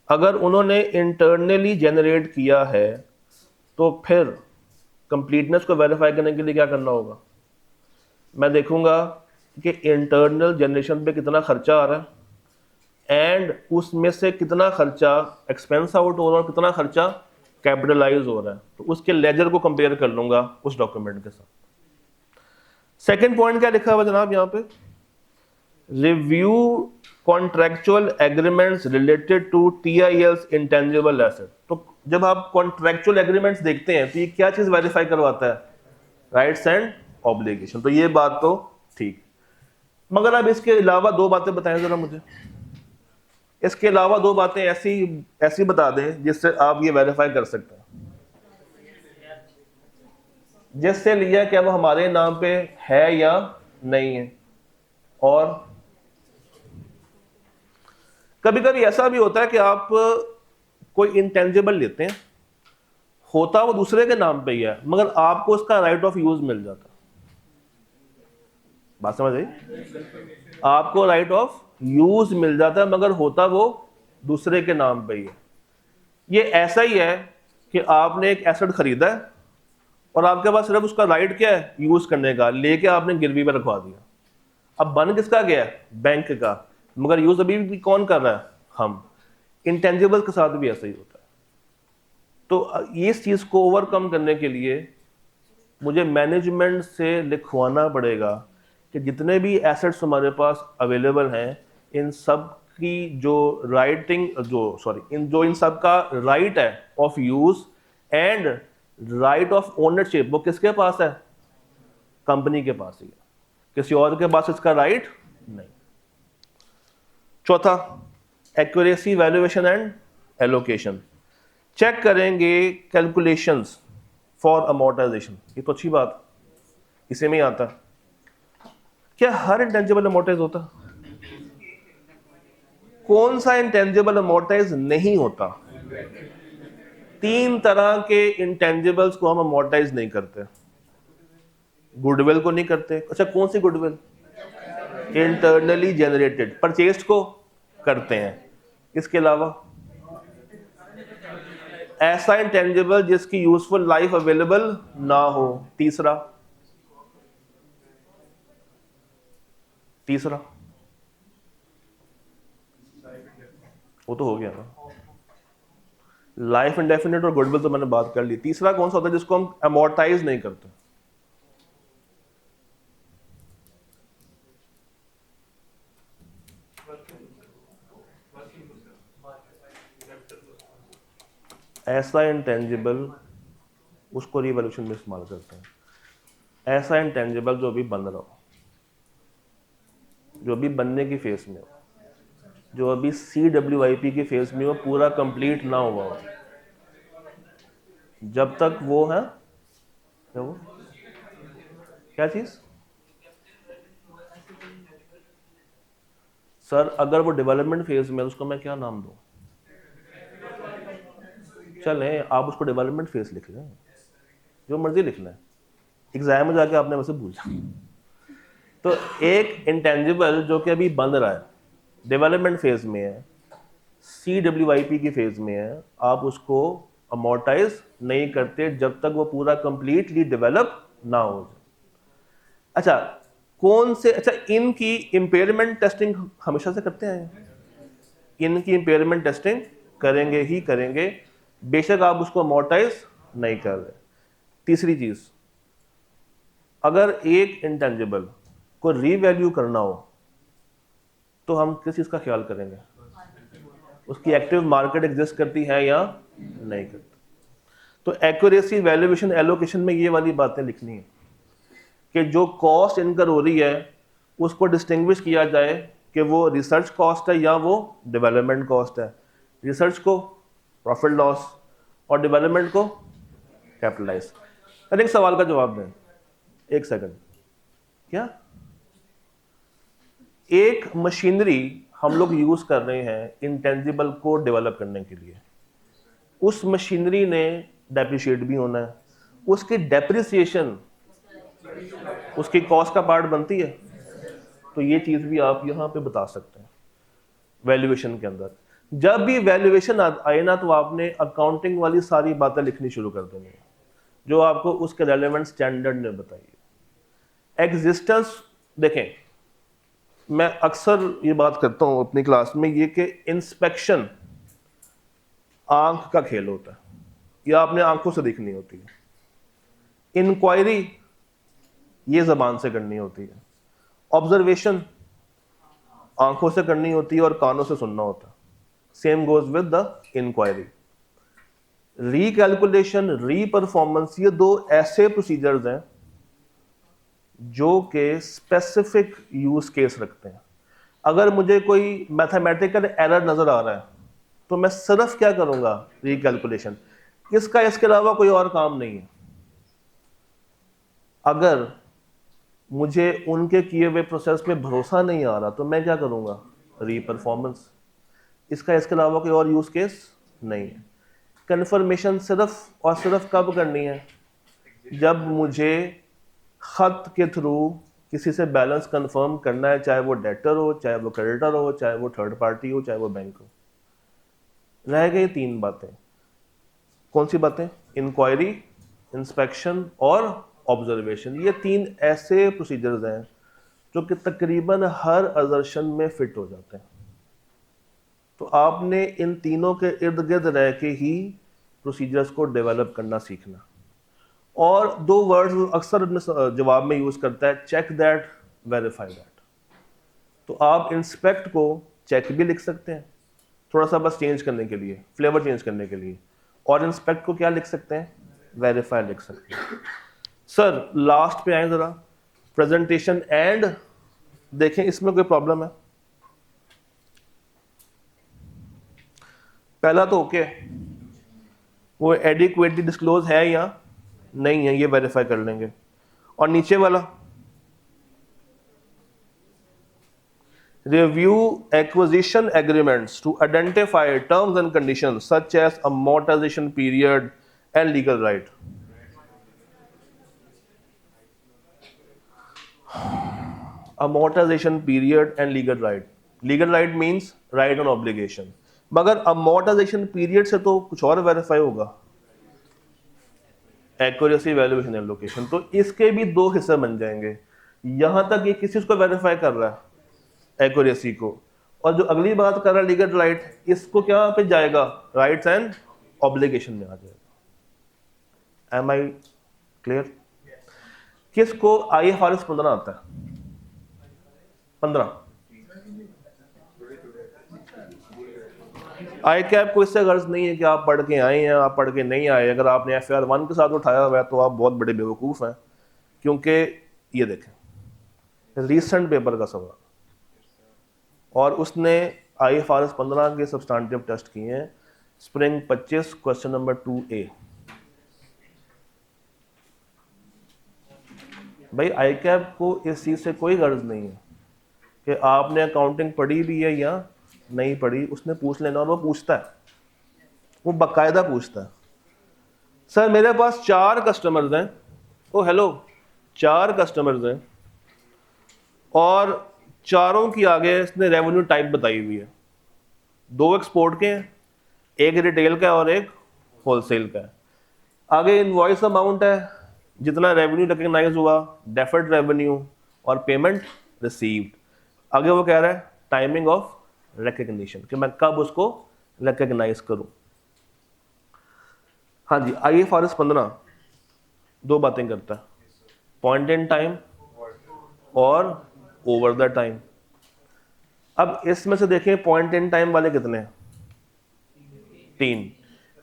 अगर उन्होंने इंटरनली जनरेट किया है तो फिर कंप्लीटनेस को वेरीफाई करने के लिए क्या करना होगा? मैं देखूंगा कि इंटरनल जनरेशन पे कितना खर्चा आ रहा है एंड उसमें से कितना खर्चा एक्सपेंस आउट हो रहा है और कितना खर्चा कैपिटलाइज हो रहा है। तो उसके लेजर को कंपेयर कर लूंगा उस डॉक्यूमेंट के साथ। सेकेंड पॉइंट क्या लिखा हुआ जनाब यहाँ पे? Review contractual agreements related to TIL's intangible asset. तो जब आप कॉन्ट्रैक्चुअल एग्रीमेंट्स देखते हैं तो ये क्या चीज वेरीफाई करवाता है? Rights and obligation. तो ये बात तो ठीक, मगर अब इसके अलावा दो बातें बताएं जरा मुझे। इसके अलावा दो बातें ऐसी बता दें जिससे आप ये वेरीफाई कर सकते हैं। जिससे लिया क्या वो हमारे नाम पे है या नहीं है। और कभी कभी ऐसा भी होता है कि आप कोई इंटेंजिबल लेते हैं, होता वो दूसरे के नाम पे ही है मगर आपको उसका राइट ऑफ यूज मिल जाता। बात समझ आई? आपको राइट ऑफ यूज मिल जाता है मगर होता वो दूसरे के नाम पे ही है। ये ऐसा ही है कि आपने एक एसेट खरीदा है और आपके पास सिर्फ उसका राइट क्या है? यूज करने का, लेके आपने गिरवी पे रखवा दिया। अब बन किसका गया? बैंक का, मगर यूज अभी भी कौन कर रहा है? हम। इंटेंजिबल के साथ भी ऐसा ही होता है। तो इस चीज को ओवरकम करने के लिए मुझे मैनेजमेंट से लिखवाना पड़ेगा कि जितने भी एसेट्स हमारे पास अवेलेबल हैं इन सब की जो इन सब का राइट है of use and right of ownership वो किसके पास है? कंपनी के पास ही है, किसी और के पास इसका राइट नहीं। चौथा, accuracy valuation and allocation. Check करेंगे कैलकुलेशंस फॉर अमोर्टाइजेशन। ये तो अच्छी बात, इसे में ही आता है। क्या हर इंटेंजिबल अमोर्टाइज होता? कौन सा इंटेंजिबल अमोर्टाइज नहीं होता? तीन तरह के इंटेंजिबल्स को हम अमोर्टाइज नहीं करते। गुडविल को नहीं करते। अच्छा, कौन सी गुडविल? Internally generated. परचेस्ड को करते हैं। इसके अलावा ऐसा इंटेंजिबल जिसकी यूजफुल लाइफ अवेलेबल ना हो। तीसरा वो तो हो गया ना, लाइफ इंडेफिनिट और गुडविल तो मैंने बात कर ली। तीसरा कौन सा होता है जिसको हम अमोर्टाइज नहीं करते? ऐसा इंटेंजिबल उसको रिवैल्यूएशन में इस्तेमाल करते हैं। ऐसा इंटेंजिबल जो अभी बन रहा हो, जो अभी बनने की फेज में हो, जो अभी CWIP की फेज में हो, पूरा कंप्लीट ना हुआ हो, जब तक वो है क्या, वो क्या चीज सर, अगर वो डेवलपमेंट फेज में है उसको मैं क्या नाम दूं? चले आप उसको डेवलपमेंट फेज लिख लें, जो मर्जी लिखना है, एग्जाम में जाके आपने वैसे भूल जाए। तो एक इंटेंजिबल जो कि अभी बन रहा है, डेवलपमेंट फेज में है, CWIP की फेज में है, आप उसको अमोर्टाइज नहीं करते जब तक वो पूरा कंप्लीटली डेवलप ना हो जाए। अच्छा, कौन से, अच्छा इनकी इंपेयरमेंट टेस्टिंग हमेशा से करते हैं, इनकी इंपेयरमेंट टेस्टिंग करेंगे ही करेंगे, बेशक आप उसको अमोर्टाइज नहीं कर रहे। तीसरी चीज, अगर एक इंटेंजिबल को रीवैल्यू करना हो तो हम किस चीज का ख्याल करेंगे? उसकी एक्टिव मार्केट एग्जिस्ट करती है या नहीं करती। तो एक्यूरेसी, वैल्यूएशन, एलोकेशन में ये वाली बातें लिखनी है कि जो कॉस्ट इनकर हो रही है उसको डिस्टिंग्विश किया जाए कि वो रिसर्च कॉस्ट है या वो डेवलपमेंट कॉस्ट है। रिसर्च को प्रॉफिट लॉस और डेवलपमेंट को कैपिटलाइज। अरे एक सवाल का जवाब दें, एक सेकंड। क्या एक मशीनरी हम लोग यूज कर रहे हैं इंटेंजिबल को डेवलप करने के लिए, उस मशीनरी ने डेप्रिशिएट भी होना है, उसकी डेप्रिसिएशन उसकी कॉस्ट का पार्ट बनती है। तो ये चीज भी आप यहां पे बता सकते हैं वैल्यूएशन के अंदर। जब भी वैल्यूएशन आए ना तो आपने अकाउंटिंग वाली सारी बातें लिखनी शुरू कर देनी है जो आपको उसके रेलेवेंट स्टैंडर्ड ने बताई। एग्जिस्टेंस देखें, मैं अक्सर ये बात करता हूं अपनी क्लास में, ये कि इंस्पेक्शन आंख का खेल होता है, या आपने आंखों से देखनी होती है। इंक्वायरी ये जबान से करनी होती है। ऑब्जर्वेशन आंखों से करनी होती है और कानों से सुनना होता है। Same goes with the inquiry. Recalculation, reperformance, ये दो ऐसे प्रोसीजर्स हैं जो कि स्पेसिफिक यूज केस रखते हैं। अगर मुझे कोई मैथमेटिकल एरर नजर आ रहा है तो मैं सिर्फ क्या करूंगा? रिकैलकुलेशन। इसका इसके अलावा कोई और काम नहीं है। अगर मुझे उनके किए हुए प्रोसेस में भरोसा नहीं आ रहा तो मैं क्या करूंगा? रीपरफॉर्मेंस। इसका इसके अलावा कोई और यूज केस नहीं है। कन्फर्मेशन सिर्फ और सिर्फ कब करनी है? जब मुझे खत के थ्रू किसी से बैलेंस कंफर्म करना है, चाहे वो डेटर हो, चाहे वो क्रेडिटर हो, चाहे वो थर्ड पार्टी हो, चाहे वो बैंक हो। रह गई तीन बातें। कौन सी बातें? इंक्वायरी, इंस्पेक्शन और ऑब्जर्वेशन। ये तीन ऐसे प्रोसीजर्स हैं जो कि तकरीबन हर अजर्शन में फिट हो जाते हैं। तो आपने इन तीनों के इर्द गिर्द रह के ही प्रोसीजर्स को डेवलप करना सीखना। और दो वर्ड्स अक्सर जवाब में यूज करता है, चेक दैट, वेरीफाई दैट। तो आप इंस्पेक्ट को चेक भी लिख सकते हैं, थोड़ा सा बस चेंज करने के लिए, फ्लेवर चेंज करने के लिए, और इंस्पेक्ट को क्या लिख सकते हैं? वेरीफाई लिख सकते हैं। सर लास्ट पे आए जरा, प्रेजेंटेशन एंड। देखें इसमें कोई प्रॉब्लम है? पहला तो ओके, वो एडिक्वेटली डिस्क्लोज है या नहीं है, ये वेरीफाई कर लेंगे। और नीचे वाला, review acquisition agreements to identify terms and conditions such as amortisation period and legal right. Amortisation period and legal right. Legal right means right on obligation, मगर अमोर्टाइजेशन पीरियड से तो कुछ और वेरीफाई होगा, एक्यूरेसी, वैल्यूएशन, एलोकेशन। तो इसके भी दो हिस्से बन जाएंगे। यहां तक ये किस चीज को वेरीफाई कर रहा है? एक्यूरेसी को। और जो अगली बात कर रहा है लीगल राइट, इसको क्या पे जाएगा? राइट्स एंड ऑब्लिगेशन में आ जाएगा। Am I clear? किसको IFRS 15 आता है? 15 आई कैप को इससे गर्ज नहीं है कि आप पढ़ के आए हैं, आप पढ़ के नहीं आए। अगर आपने FAR 1 के साथ उठाया हुआ है तो आप बहुत बड़े बेवकूफ़ हैं, क्योंकि ये देखें रीसेंट पेपर का सवाल, और उसने IFRS 15 के सब्सटेंटिव टेस्ट किए हैं। Spring 25 question number 2A। भाई आई कैप को इस चीज़ से कोई गर्ज नहीं है कि आपने अकाउंटिंग पढ़ी भी है या नहीं पढ़ी, उसने पूछ लेना, और वो पूछता है, वो बाकायदा पूछता है। सर मेरे पास 4 कस्टमर्स हैं, ओ हेलो 4 कस्टमर्स हैं, और चारों की आगे इसने रेवेन्यू टाइप बताई हुई है। 2 एक्सपोर्ट के हैं, एक रिटेल का है और एक होलसेल का है। आगे इनवॉइस अमाउंट है, जितना रेवेन्यू रिकग्नाइज हुआ, डेफर्ड रेवेन्यू और पेमेंट रिसीव्ड। आगे वो कह रहा है टाइमिंग ऑफ रिकग्निशन, कि मैं कब उसको रिकग्नाइज करूं। हाँ जी, IFRS 15 2 बातें करता है, पॉइंट इन टाइम और ओवर द टाइम। अब इसमें से देखें पॉइंट इन टाइम वाले कितने हैं? 3।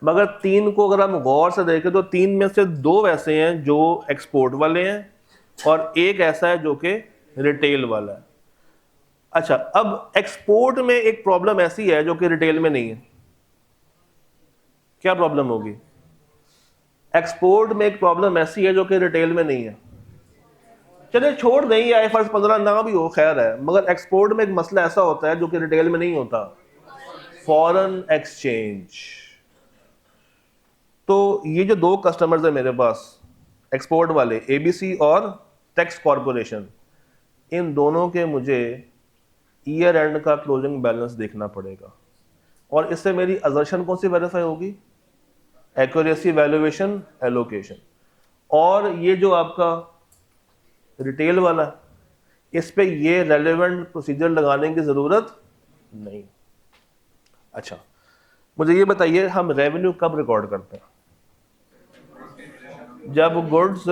मगर 3 को अगर हम गौर से देखें तो 3 में से 2 वैसे हैं जो एक्सपोर्ट वाले हैं, और एक ऐसा है जो कि रिटेल वाला है। अच्छा, अब एक्सपोर्ट में एक प्रॉब्लम ऐसी है जो कि रिटेल में नहीं है। क्या प्रॉब्लम होगी? एक्सपोर्ट में एक प्रॉब्लम ऐसी है जो कि रिटेल में नहीं है। चलिए छोड़ दें, IFRS 15 ना भी हो, खैर है, मगर एक्सपोर्ट में एक मसला ऐसा होता है जो कि रिटेल में नहीं होता, फॉरेन एक्सचेंज। तो ये जो 2 कस्टमर्स है मेरे पास एक्सपोर्ट वाले, ABC और टैक्स कॉरपोरेशन, इन दोनों के मुझे ईयर एंड का क्लोजिंग बैलेंस देखना पड़ेगा, और इससे मेरी असर्शन कौन सी वेरीफाई होगी? Accuracy, valuation, allocation. और ये जो आपका रिटेल वाला, इस पे ये रेलेवेंट प्रोसीजर लगाने की ज़रूरत नहीं। अच्छा, मुझे ये बताइए हम रेवेन्यू कब रिकॉर्ड करते हैं? जब गुड्स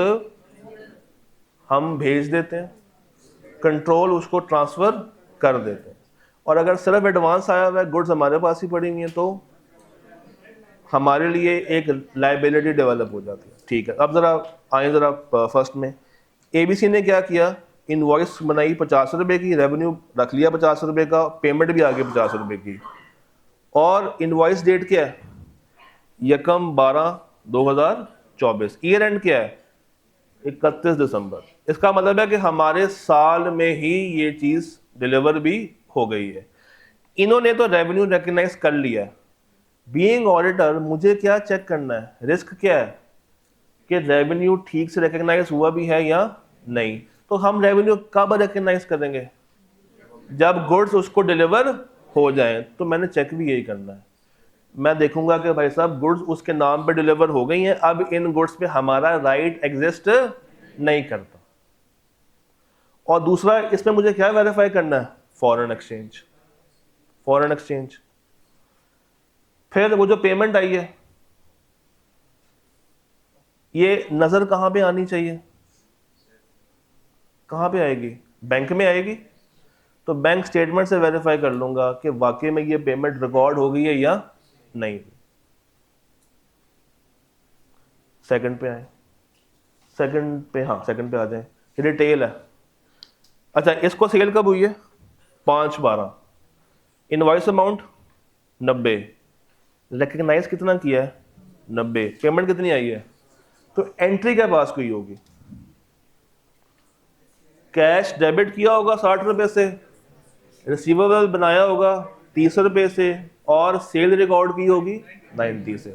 हम भेज देते हैं, कंट्रोल उसको ट्रांसफ़र कर देते हैं, और अगर सिर्फ एडवांस आया हुआ है, गुड्स हमारे पास ही पड़ी हुई हैं, तो हमारे लिए एक लाइबिलिटी डेवलप हो जाती है। ठीक है, अब ज़रा आए ज़रा फर्स्ट में। ABC ने क्या किया? इनवॉइस बनाई 50 रुपये की, रेवेन्यू रख लिया 50 रुपये का, पेमेंट भी आ गई 50 रुपये की, और इनवॉइस डेट क्या है? 1/12/2024। ईयर एंड क्या है? 31 दिसंबर। इसका मतलब है कि हमारे साल में ही ये चीज़ डिलीवर भी हो गई है। इन्होंने तो रेवेन्यू रिकग्नाइज कर लिया है। बीइंग ऑडिटर मुझे क्या चेक करना है? रिस्क क्या है कि रेवेन्यू ठीक से रिकग्नाइज हुआ भी है या नहीं। तो हम रेवेन्यू कब रिकग्नाइज करेंगे? जब गुड्स उसको डिलीवर हो जाए। तो मैंने चेक भी यही करना है, मैं देखूंगा कि भाई साहब गुड्स उसके नाम पे डिलीवर हो गई हैं, अब इन गुड्स पे हमारा राइट एग्जिस्ट नहीं करता। और दूसरा इसमें मुझे क्या वेरीफाई करना है? Foreign exchange. Foreign exchange. फिर वो जो पेमेंट आई है, ये नजर कहां पे आनी चाहिए? कहां पे आएगी? बैंक में आएगी। तो बैंक स्टेटमेंट से वेरीफाई कर लूंगा कि वाकई में ये पेमेंट रिकॉर्ड हो गई है या नहीं। सेकंड पे आए, सेकंड पे, हाँ सेकंड पे आ जाए। रिटेल है, अच्छा इसको सेल कब हुई है? 5/12। इनवॉइस अमाउंट 90, रिकग्नाइज कितना किया है? 90, पेमेंट कितनी आई है? तो एंट्री के पास कोई होगी, कैश डेबिट किया होगा 60 रुपए से, रिसीवेबल बनाया होगा 30 रुपए से, और सेल रिकॉर्ड की होगी 90 से।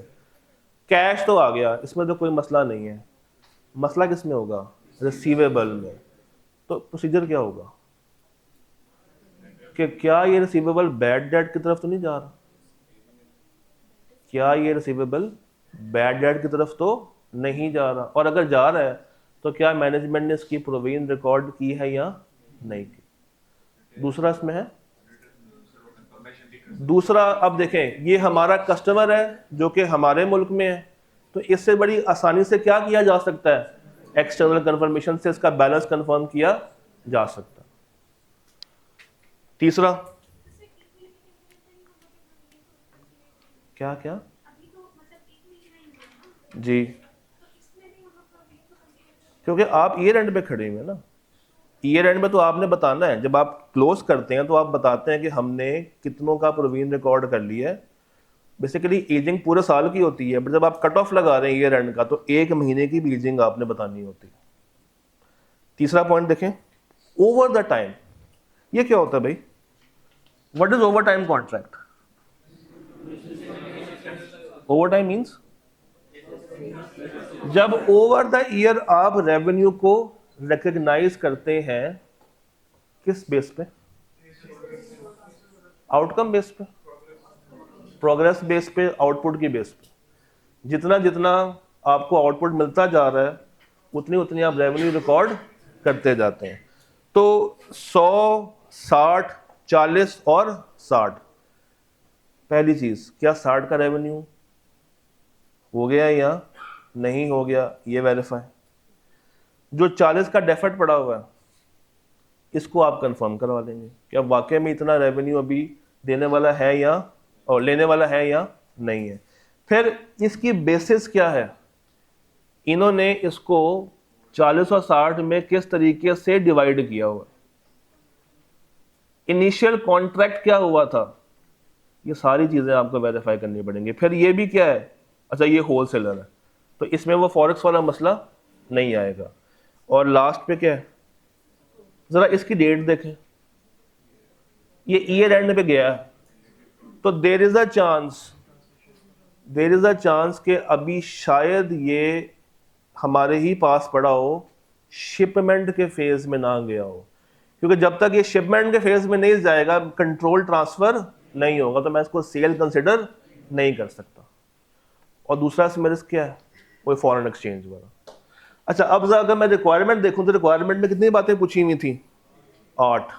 कैश तो आ गया, इसमें तो कोई मसला नहीं है। मसला किस में होगा? रिसीवेबल में। तो प्रोसीजर क्या होगा कि क्या ये रिसीवेबल बैड डेट की तरफ तो नहीं जा रहा? क्या ये रिसीवेबल बैड डेट की तरफ तो नहीं जा रहा? और अगर जा रहा है तो क्या मैनेजमेंट ने इसकी प्रोविजन रिकॉर्ड की है या नहीं की? दूसरा इसमें है, दूसरा अब देखें ये हमारा कस्टमर है जो कि हमारे मुल्क में है, तो इससे बड़ी आसानी से क्या किया जा सकता है? एक्सटर्नल कंफर्मेशन से इसका बैलेंस कंफर्म किया जा सकता है। तीसरा, क्या क्या जी, क्योंकि आप ईयर एंड पे खड़े हुए ना, ईयर एंड में तो आपने बताना है, जब आप क्लोज करते हैं तो आप बताते हैं कि हमने कितनों का प्रोविजन रिकॉर्ड कर लिया है। बेसिकली एजिंग पूरे साल की होती है, बट जब आप कट ऑफ लगा रहे हैं ईयर एंड का तो एक महीने की भी एजिंग आपने बतानी होती है। तीसरा पॉइंट देखें, ओवर द टाइम। ये क्या होता है भाई? What is over time contract? Over time means जब ओवर द ईयर आप रेवेन्यू को रिकग्नाइज करते हैं, किस बेस पे? आउटकम बेस पे, प्रोग्रेस बेस पे, आउटपुट की बेस पे। जितना जितना आपको आउटपुट मिलता जा रहा है उतनी उतनी आप रेवेन्यू रिकॉर्ड करते जाते हैं। तो 100, 60, 40 और 60। पहली चीज, क्या 60 का रेवेन्यू हो गया या नहीं हो गया, ये वेरीफाई। जो 40 का डेफिट पड़ा हुआ है इसको आप कंफर्म करवा लेंगे, क्या वाकई में इतना रेवेन्यू अभी देने वाला है या और लेने वाला है या नहीं है। फिर इसकी बेसिस क्या है, इन्होंने इसको 40 और 60 में किस तरीके से डिवाइड किया हुआ, इनिशियल कॉन्ट्रैक्ट क्या हुआ था, ये सारी चीजें आपको वेरीफाई करनी पड़ेंगी। फिर ये भी क्या है, अच्छा ये होलसेलर है तो इसमें वो फॉरेक्स वाला मसला नहीं आएगा। और लास्ट पे क्या है, जरा इसकी डेट देखें, ये ईयर एंड पे गया है तो देर इज अ चांस कि अभी शायद ये हमारे ही पास पड़ा हो, शिपमेंट के फेज में ना गया हो, क्योंकि जब तक ये शिपमेंट के फेज में नहीं जाएगा कंट्रोल ट्रांसफर नहीं होगा, तो मैं इसको सेल कंसिडर नहीं कर सकता। और दूसरा इसमें रिस्क क्या है, वो फॉरेन एक्सचेंज वाला। अच्छा, अब अगर मैं रिक्वायरमेंट देखूं तो रिक्वायरमेंट में कितनी बातें पूछी हुई थी, 8,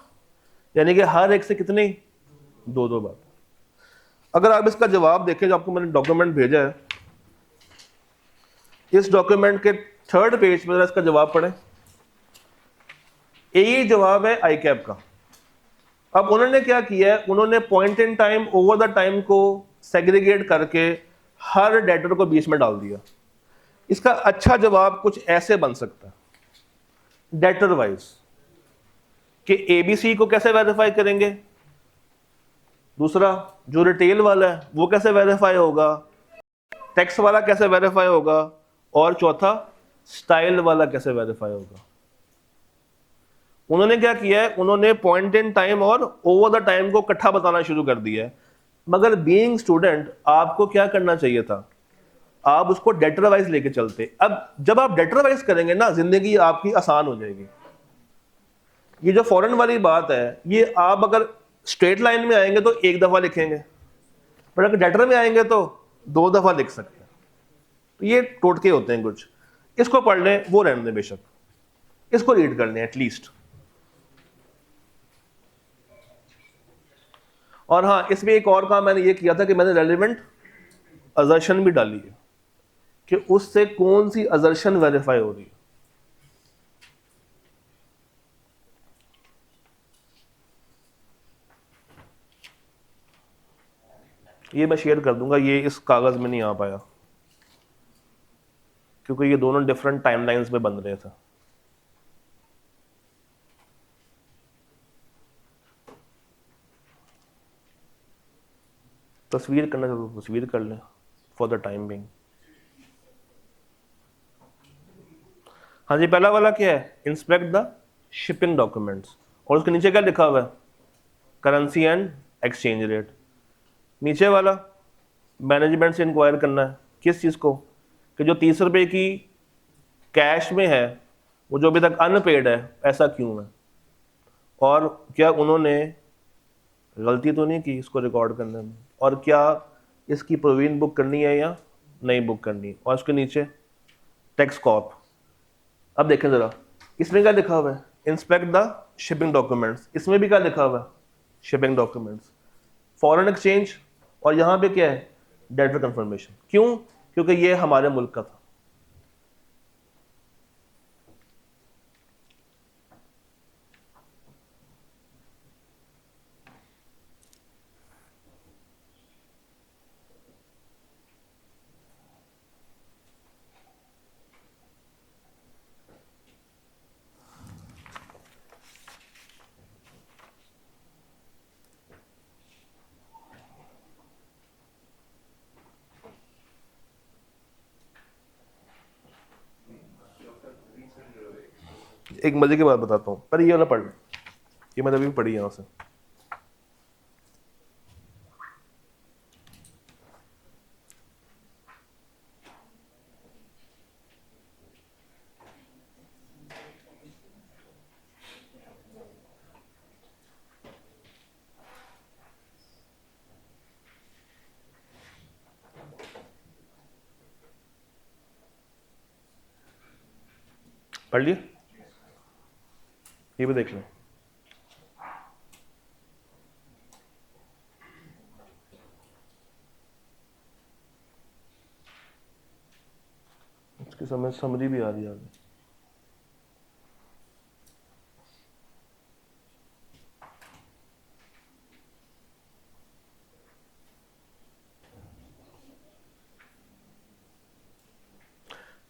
यानी कि हर एक से कितनी, 2-2 बात। अगर आप इसका जवाब देखें जो आपको मैंने डॉक्यूमेंट भेजा है, इस डॉक्यूमेंट के 3rd पेज पर इसका जवाब पढ़ें। यही जवाब है आई कैप का। अब उन्होंने क्या किया है, उन्होंने point in time, over the time को सेग्रीगेट करके हर डेटर को बीच में डाल दिया। इसका अच्छा जवाब कुछ ऐसे बन सकता है, डेटर वाइज, कि एबीसी को कैसे वेरीफाई करेंगे, दूसरा जो रिटेल वाला है वो कैसे वेरीफाई होगा, टैक्स वाला कैसे वेरीफाई होगा, और चौथा स्टाइल वाला कैसे वेरीफाई होगा। उन्होंने क्या किया है, उन्होंने पॉइंट इन टाइम और ओवर द टाइम को इकट्ठा बताना शुरू कर दिया है। मगर बीइंग स्टूडेंट आपको क्या करना चाहिए था, आप उसको डेटर वाइज लेके चलते। अब जब आप डेटर वाइज करेंगे ना, जिंदगी आपकी आसान हो जाएगी। ये जो फॉरेन वाली बात है, ये आप अगर स्ट्रेट लाइन में आएंगे तो एक दफा लिखेंगे, पर अगर डेटर में आएंगे तो 2 दफा लिख सकते हैं। तो ये टोटके होते हैं कुछ, इसको पढ़ लें, वो रहने दें, बेशक इसको रीड कर लें एटलीस्ट। और हाँ, इसमें एक और काम मैंने ये किया था कि मैंने रेलिवेंट अजर्शन भी डाली है कि उससे कौन सी अजर्शन वेरीफाई हो रही है। ये मैं शेयर कर दूंगा, ये इस कागज में नहीं आ पाया क्योंकि ये दोनों डिफरेंट टाइमलाइंस में बन रहे थे। तस्वीर करना चाहते तो तस्वीर कर लें फॉर द टाइम बिंग। हाँ जी, पहला वाला क्या है, इंस्पेक्ट द शिपिंग डॉक्यूमेंट्स, और उसके नीचे क्या लिखा हुआ है, करेंसी एंड एक्सचेंज रेट। नीचे वाला मैनेजमेंट से इंक्वायर करना है, किस चीज़ को, कि जो 30 रुपये की कैश में है वो जो अभी तक अनपेड है, ऐसा क्यों है, और क्या उन्होंने गलती तो नहीं की इसको रिकॉर्ड करने में, और क्या इसकी प्रोविजन बुक करनी है या नहीं बुक करनी। और उसके नीचे टैक्स कॉप। अब देखें ज़रा, इसमें क्या लिखा हुआ है, इंस्पेक्ट द शिपिंग डॉक्यूमेंट्स, इसमें भी क्या लिखा हुआ है, शिपिंग डॉक्यूमेंट्स, फॉरेन एक्सचेंज, और यहाँ पे क्या है, डेटर कंफर्मेशन। क्यों, क्योंकि ये हमारे मुल्क का था। एक मजे की बात बताता हूँ, पर ये वाला पढ़ लो, ये मैंने अभी भी पढ़ी यहाँ से। पढ़ लिया, ये भी देख लो। इसकी समझ समरी भी आ रही है आगे।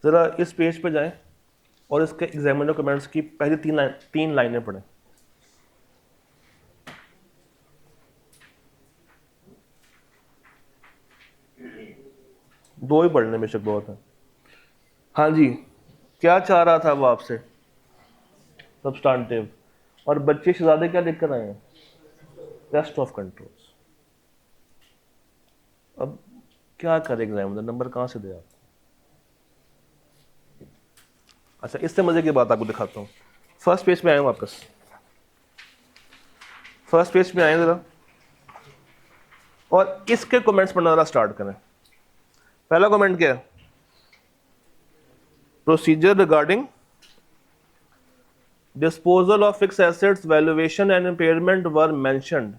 जरा इस पेज पे जाएं और इसके एग्जामिनर कमेंट्स की पहली तीन लाइनें पढ़ें। दो ही पढ़ने में शक बहुत है। हाँ जी, क्या चाह रहा था वो आपसे? सब्सटेंटिव। और बच्चे शहजादे क्या लिख कर आए हैं? Rest of controls. अब क्या करे एग्जामिनर, नंबर कहाँ से दे आप? अच्छा, इससे मजे की बात आपको दिखाता हूँ। फर्स्ट पेज में आए वापस, फर्स्ट पेज में आए जरा, और इसके कमेंट्स पढ़ना जरा स्टार्ट करें। पहला कमेंट क्या है? Procedure regarding disposal of fix assets, valuation and impairment were mentioned.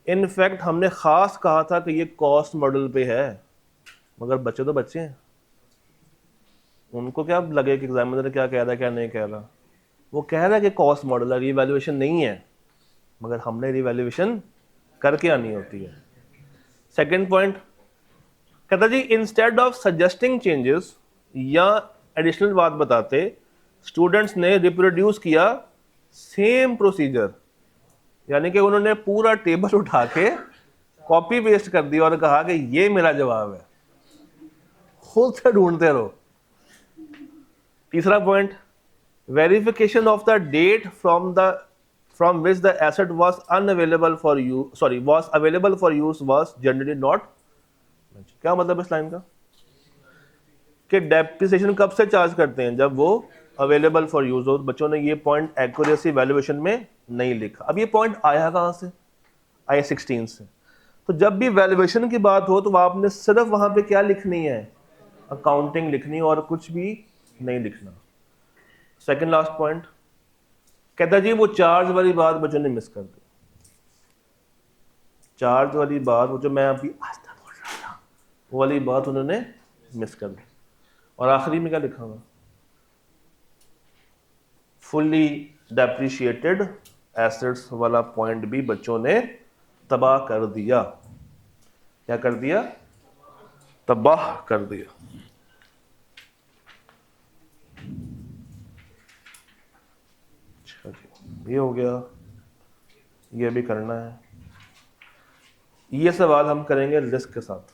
In fact हमने खास कहा था कि ये कॉस्ट मॉडल पे है, मगर बच्चे तो बच्चे हैं, उनको क्या लगे कि एग्जामिनर क्या कह रहा है क्या नहीं कह रहा। वो कह रहा है कि कॉस्ट मॉडल है, रिवैल्यूएशन नहीं है, मगर हमने रिवैल्यूएशन करके आनी होती है। सेकंड पॉइंट कहता जी, इंस्टेड ऑफ सजेस्टिंग चेंजेस या एडिशनल बात बताते, स्टूडेंट्स ने रिप्रोड्यूस किया सेम प्रोसीजर, यानी कि उन्होंने पूरा टेबल उठा के कॉपी पेस्ट कर दिया और कहा कि ये मेरा जवाब है, खुद से ढूंढते रहो। तीसरा point, verification of the date from which the asset was unavailable for you was available for use was generally not. क्या मतलब इस लाइन का? कि डेप्रिसिएशन कब से चार्ज करते हैं? जब वो अवेलेबल फॉर यूज हो। बच्चों ने ये पॉइंट एक्यूरेसी वैल्यूएशन में नहीं लिखा। अब ये पॉइंट आया कहां से? आया 16 से। तो जब भी वैल्यूएशन की बात हो तो आपने सिर्फ वहां पे क्या लिखनी है? अकाउंटिंग लिखनी, और कुछ भी नहीं लिखना। सेकंड लास्ट पॉइंट कहता जी, वो चार्ज वाली बात बच्चों ने मिस कर दी। चार्ज वाली बात, वो जो मैं अभी आस्था बोल रहा था, वो वाली बात उन्होंने मिस कर दी। और आखिरी में क्या लिखा हुआ? फुल्ली डेप्रिशिएटेड एसेट्स वाला पॉइंट भी बच्चों ने तबाह कर दिया। क्या कर दिया? तबाह कर दिया। अच्छा जी, ये हो गया, ये भी करना है। ये सवाल हम करेंगे रिस्क के साथ,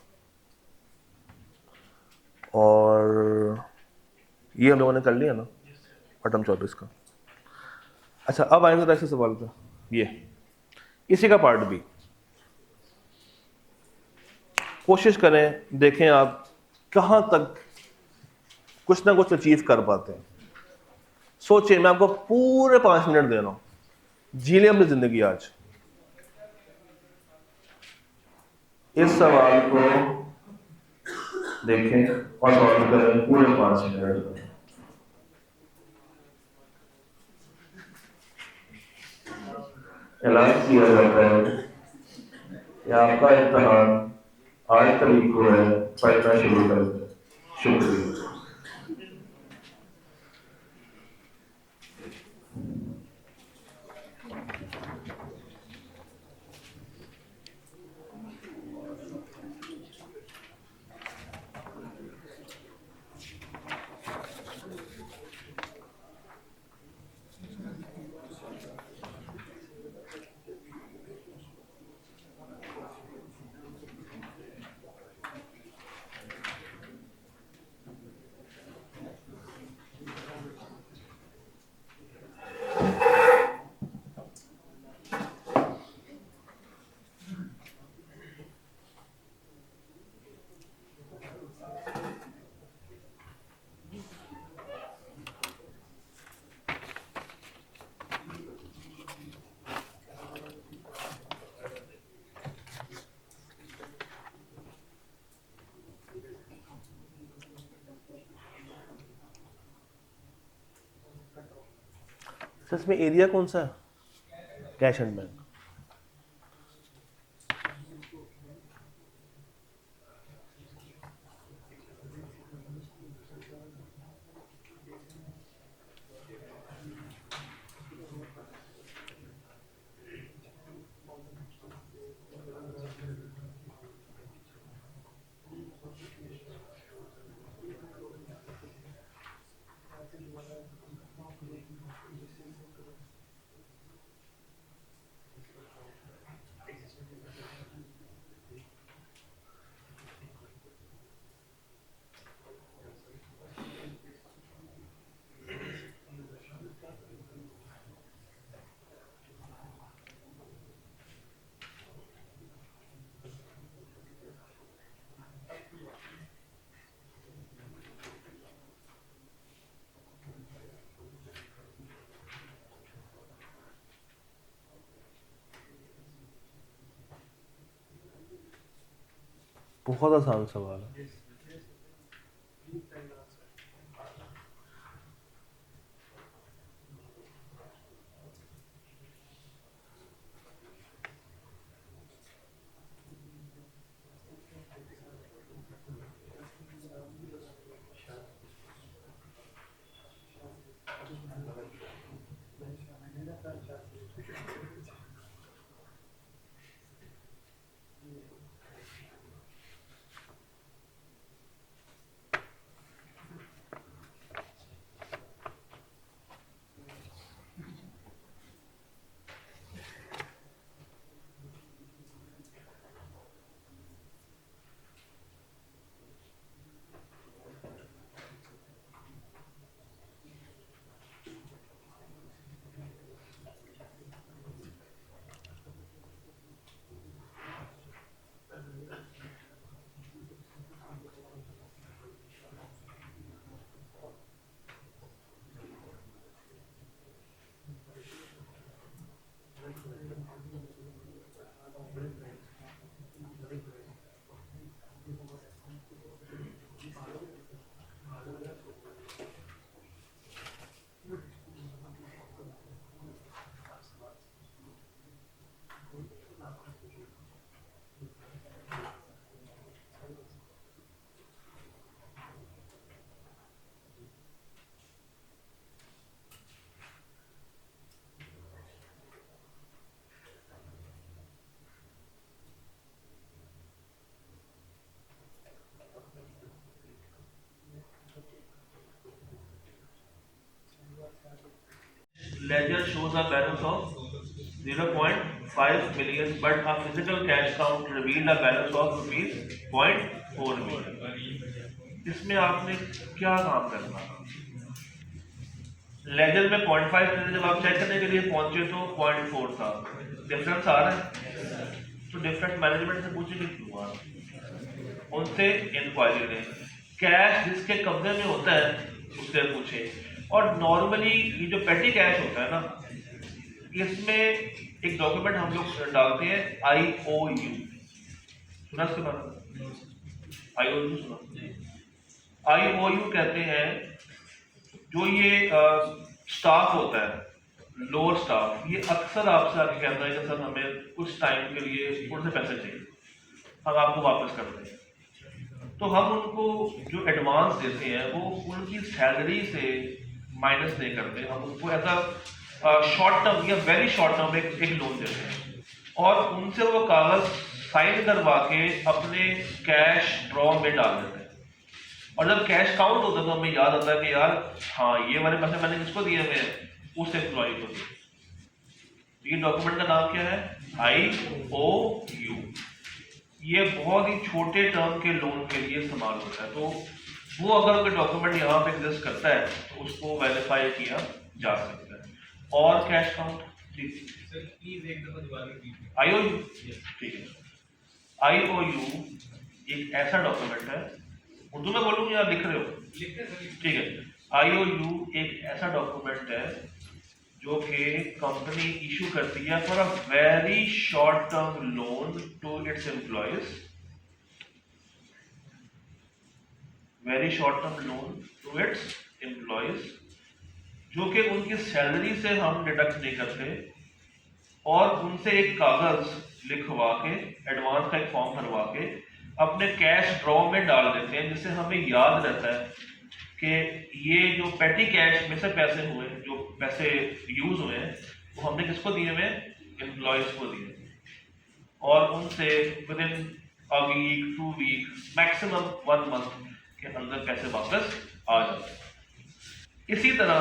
और ये हम लोगों ने कर लिया ना बटम 24 का। अच्छा, अब आएंगे ऐसे सवाल पे, ये इसी का पार्ट भी कोशिश करें, देखें आप कहां तक कुछ ना कुछ अचीव कर पाते हैं। सोचिए, मैं आपको पूरे 5 मिनट दे रहा हूं, जी लें अपनी जिंदगी आज। इस सवाल को देखें और सॉल्व करें पूरे 5 मिनट में। ऐलान किया जाता है कि आपका इम्तहान 8 तारीख को है, पढ़ना शुरू कर दें। शुक्रिया। तो इसमें एरिया कौन सा है? Cash and bank. बहुत आसान सवाल है। Ledger shows a balance of 0.5 million, but a physical cash count revealed a balance of rupees 0.4 million. इसमें आपने क्या काम करना? लेजर में 0.5 मिलियन जब आप चेक करने के लिए पहुंचे तो 0.4 था, डिफरेंस आ रहा है, तो डिफरेंस मैनेजमेंट से पूछेंगे क्यों आ रहा, उनसे इंक्वायरी लें, कैश जिसके कब्जे में होता है उससे पूछें। और नॉर्मली ये जो पेटी कैश होता है ना, इसमें एक डॉक्यूमेंट हम लोग डालते हैं IOU, सुना इसके बारे में? IOU सुना? IOU कहते हैं जो ये स्टाफ होता है, लोअर स्टाफ, ये अक्सर आपसे आके कहता है कि सर हमें कुछ टाइम के लिए थोड़े से पैसे चाहिए, हम आपको वापस कर दें। तो हम उनको जो एडवांस देते हैं वो उनकी सैलरी से माइनस नहीं करते, हम उनको एज अ शॉर्ट टर्म या वेरी शॉर्ट टर्म एक लोन देते हैं, और उनसे वो कागज साइन करवा के अपने कैश ड्रॉ में डाल देते हैं। और जब कैश काउंट होता है तो हमें याद आता है कि यार हाँ ये वाले पैसे मैंने किसको दिए, मैं उस एम्प्लॉय को दिए। ये डॉक्यूमेंट का नाम क्या है? IOU। ये बहुत ही छोटे टर्म के लोन के लिए इस्तेमाल होता है, तो वो अगर कोई डॉक्यूमेंट यहाँ पे एग्जिस्ट करता है तो उसको वेरीफाई किया जा सकता है। और कैश काउंट, ठीक IOU, ठीक है। IOU एक ऐसा डॉक्यूमेंट है, उर्दू में बोलूँ या लिख रहे हो? ठीक है। IOU एक ऐसा डॉक्यूमेंट है जो कि कंपनी इशू करती है for a very short term loan to its employees, very short term loan to its employees, जो कि उनकी सैलरी से हम डिडक्ट नहीं करते, और उनसे एक कागज लिखवा के, एडवांस का एक फॉर्म भरवा के अपने कैश ड्रॉ में डाल देते हैं, जिससे हमें याद रहता है कि ये जो पेटी कैश में से पैसे हुए, जो पैसे यूज हुए हैं, वो हमने किसको दिए हुए, एम्प्लॉयज को दिए, और उनसे within a week, 2 week, maximum 1 month के अंदर पैसे वापस आ जाते हैं। इसी तरह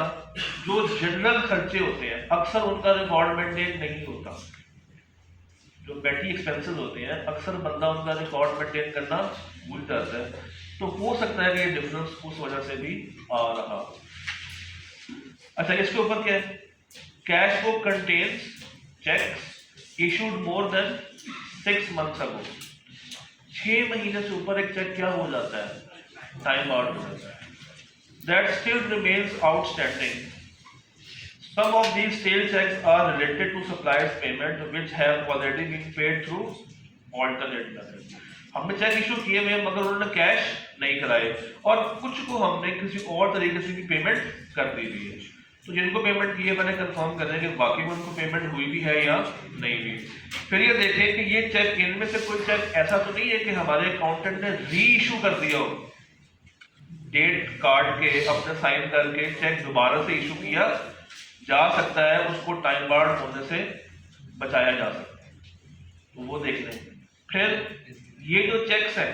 जो जनरल खर्चे होते हैं, अक्सर उनका रिकॉर्ड मेंटेन नहीं होता। जो पेटी एक्सपेंसेस होते हैं, अक्सर बंदा उनका रिकॉर्ड मेंटेन करना भूल जाता है, तो हो सकता है कि ये डिफरेंस उस वजह से भी आ रहा। अच्छा, इसके ऊपर क्या है, cash book contains cheques issued more than 6 months ago. 6 महीने से ऊपर एक चेक क्या हो जाता है, टाइम आउट हो जाता है, that still remains outstanding. Some of these sale checks are related to suppliers payment which have already been paid through alternate method. हमने चेक इशू किए हुए मगर उन्होंने कैश नहीं कराए, और कुछ को हमने किसी और तरीके से भी पेमेंट कर दी हुई है। तो जिनको पेमेंट की है मैंने कंफर्म करना है कि वाकई में उनको पेमेंट हुई भी है या नहीं हुई। फिर ये देखें कि ये चेक, इनमें से कोई चेक ऐसा तो नहीं है कि हमारे अकाउंटेंट ने री इशू कर दिया हो, डेट काट के अपने साइन करके चेक दोबारा से इशू किया जा सकता है, उसको टाइम बाउंड होने से बचाया जा सकता है, तो वो देख लें। फिर ये जो चेक्स हैं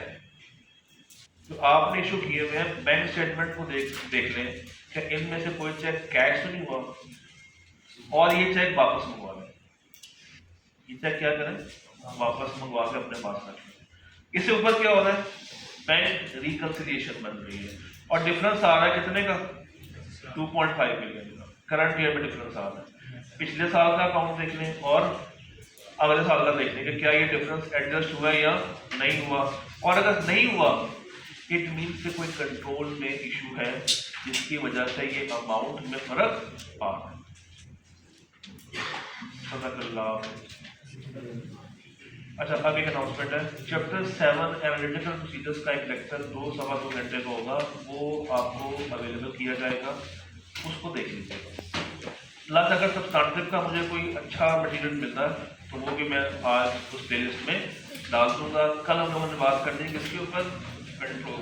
जो आपने इशू किए हुए हैं, बैंक स्टेटमेंट को देख लें कि इनमें से कोई चेक कैश तो नहीं हुआ, और ये चेक वापस मंगवा लें। ये चेक क्या करें, वापस मंगवा के अपने पास रखें। इससे ऊपर क्या हो रहा है, बैंक रिकंसिलिएशन बन रही है, और डिफरेंस आ रहा है कितने का, 2.5 मिलियन का करंट ईयर में डिफरेंस आ रहा है। पिछले साल का अकाउंट देख लें और अगले साल का देख लें कि क्या ये डिफरेंस एडजस्ट हुआ है या नहीं हुआ, और अगर नहीं हुआ इट मीन्स कि कोई कंट्रोल में इशू है जिसकी वजह से ये अमाउंट में फर्क आ रहा है। अच्छा, अब एक अनाउंसमेंट है, चैप्टर 7 एनालिटिकल प्रोसीजर्स का एक लेक्चर 2-2.25 घंटे का होगा, वो आपको अवेलेबल किया जाएगा, उसको देख लीजिएगा। प्लस अगर सब्सटेंटिव का मुझे कोई अच्छा मटेरियल मिलता है तो वो भी मैं आज उस प्लेलिस्ट में डाल दूंगा। कल हम लोगों ने बात करनी है किसके ऊपर, कंट्रोल।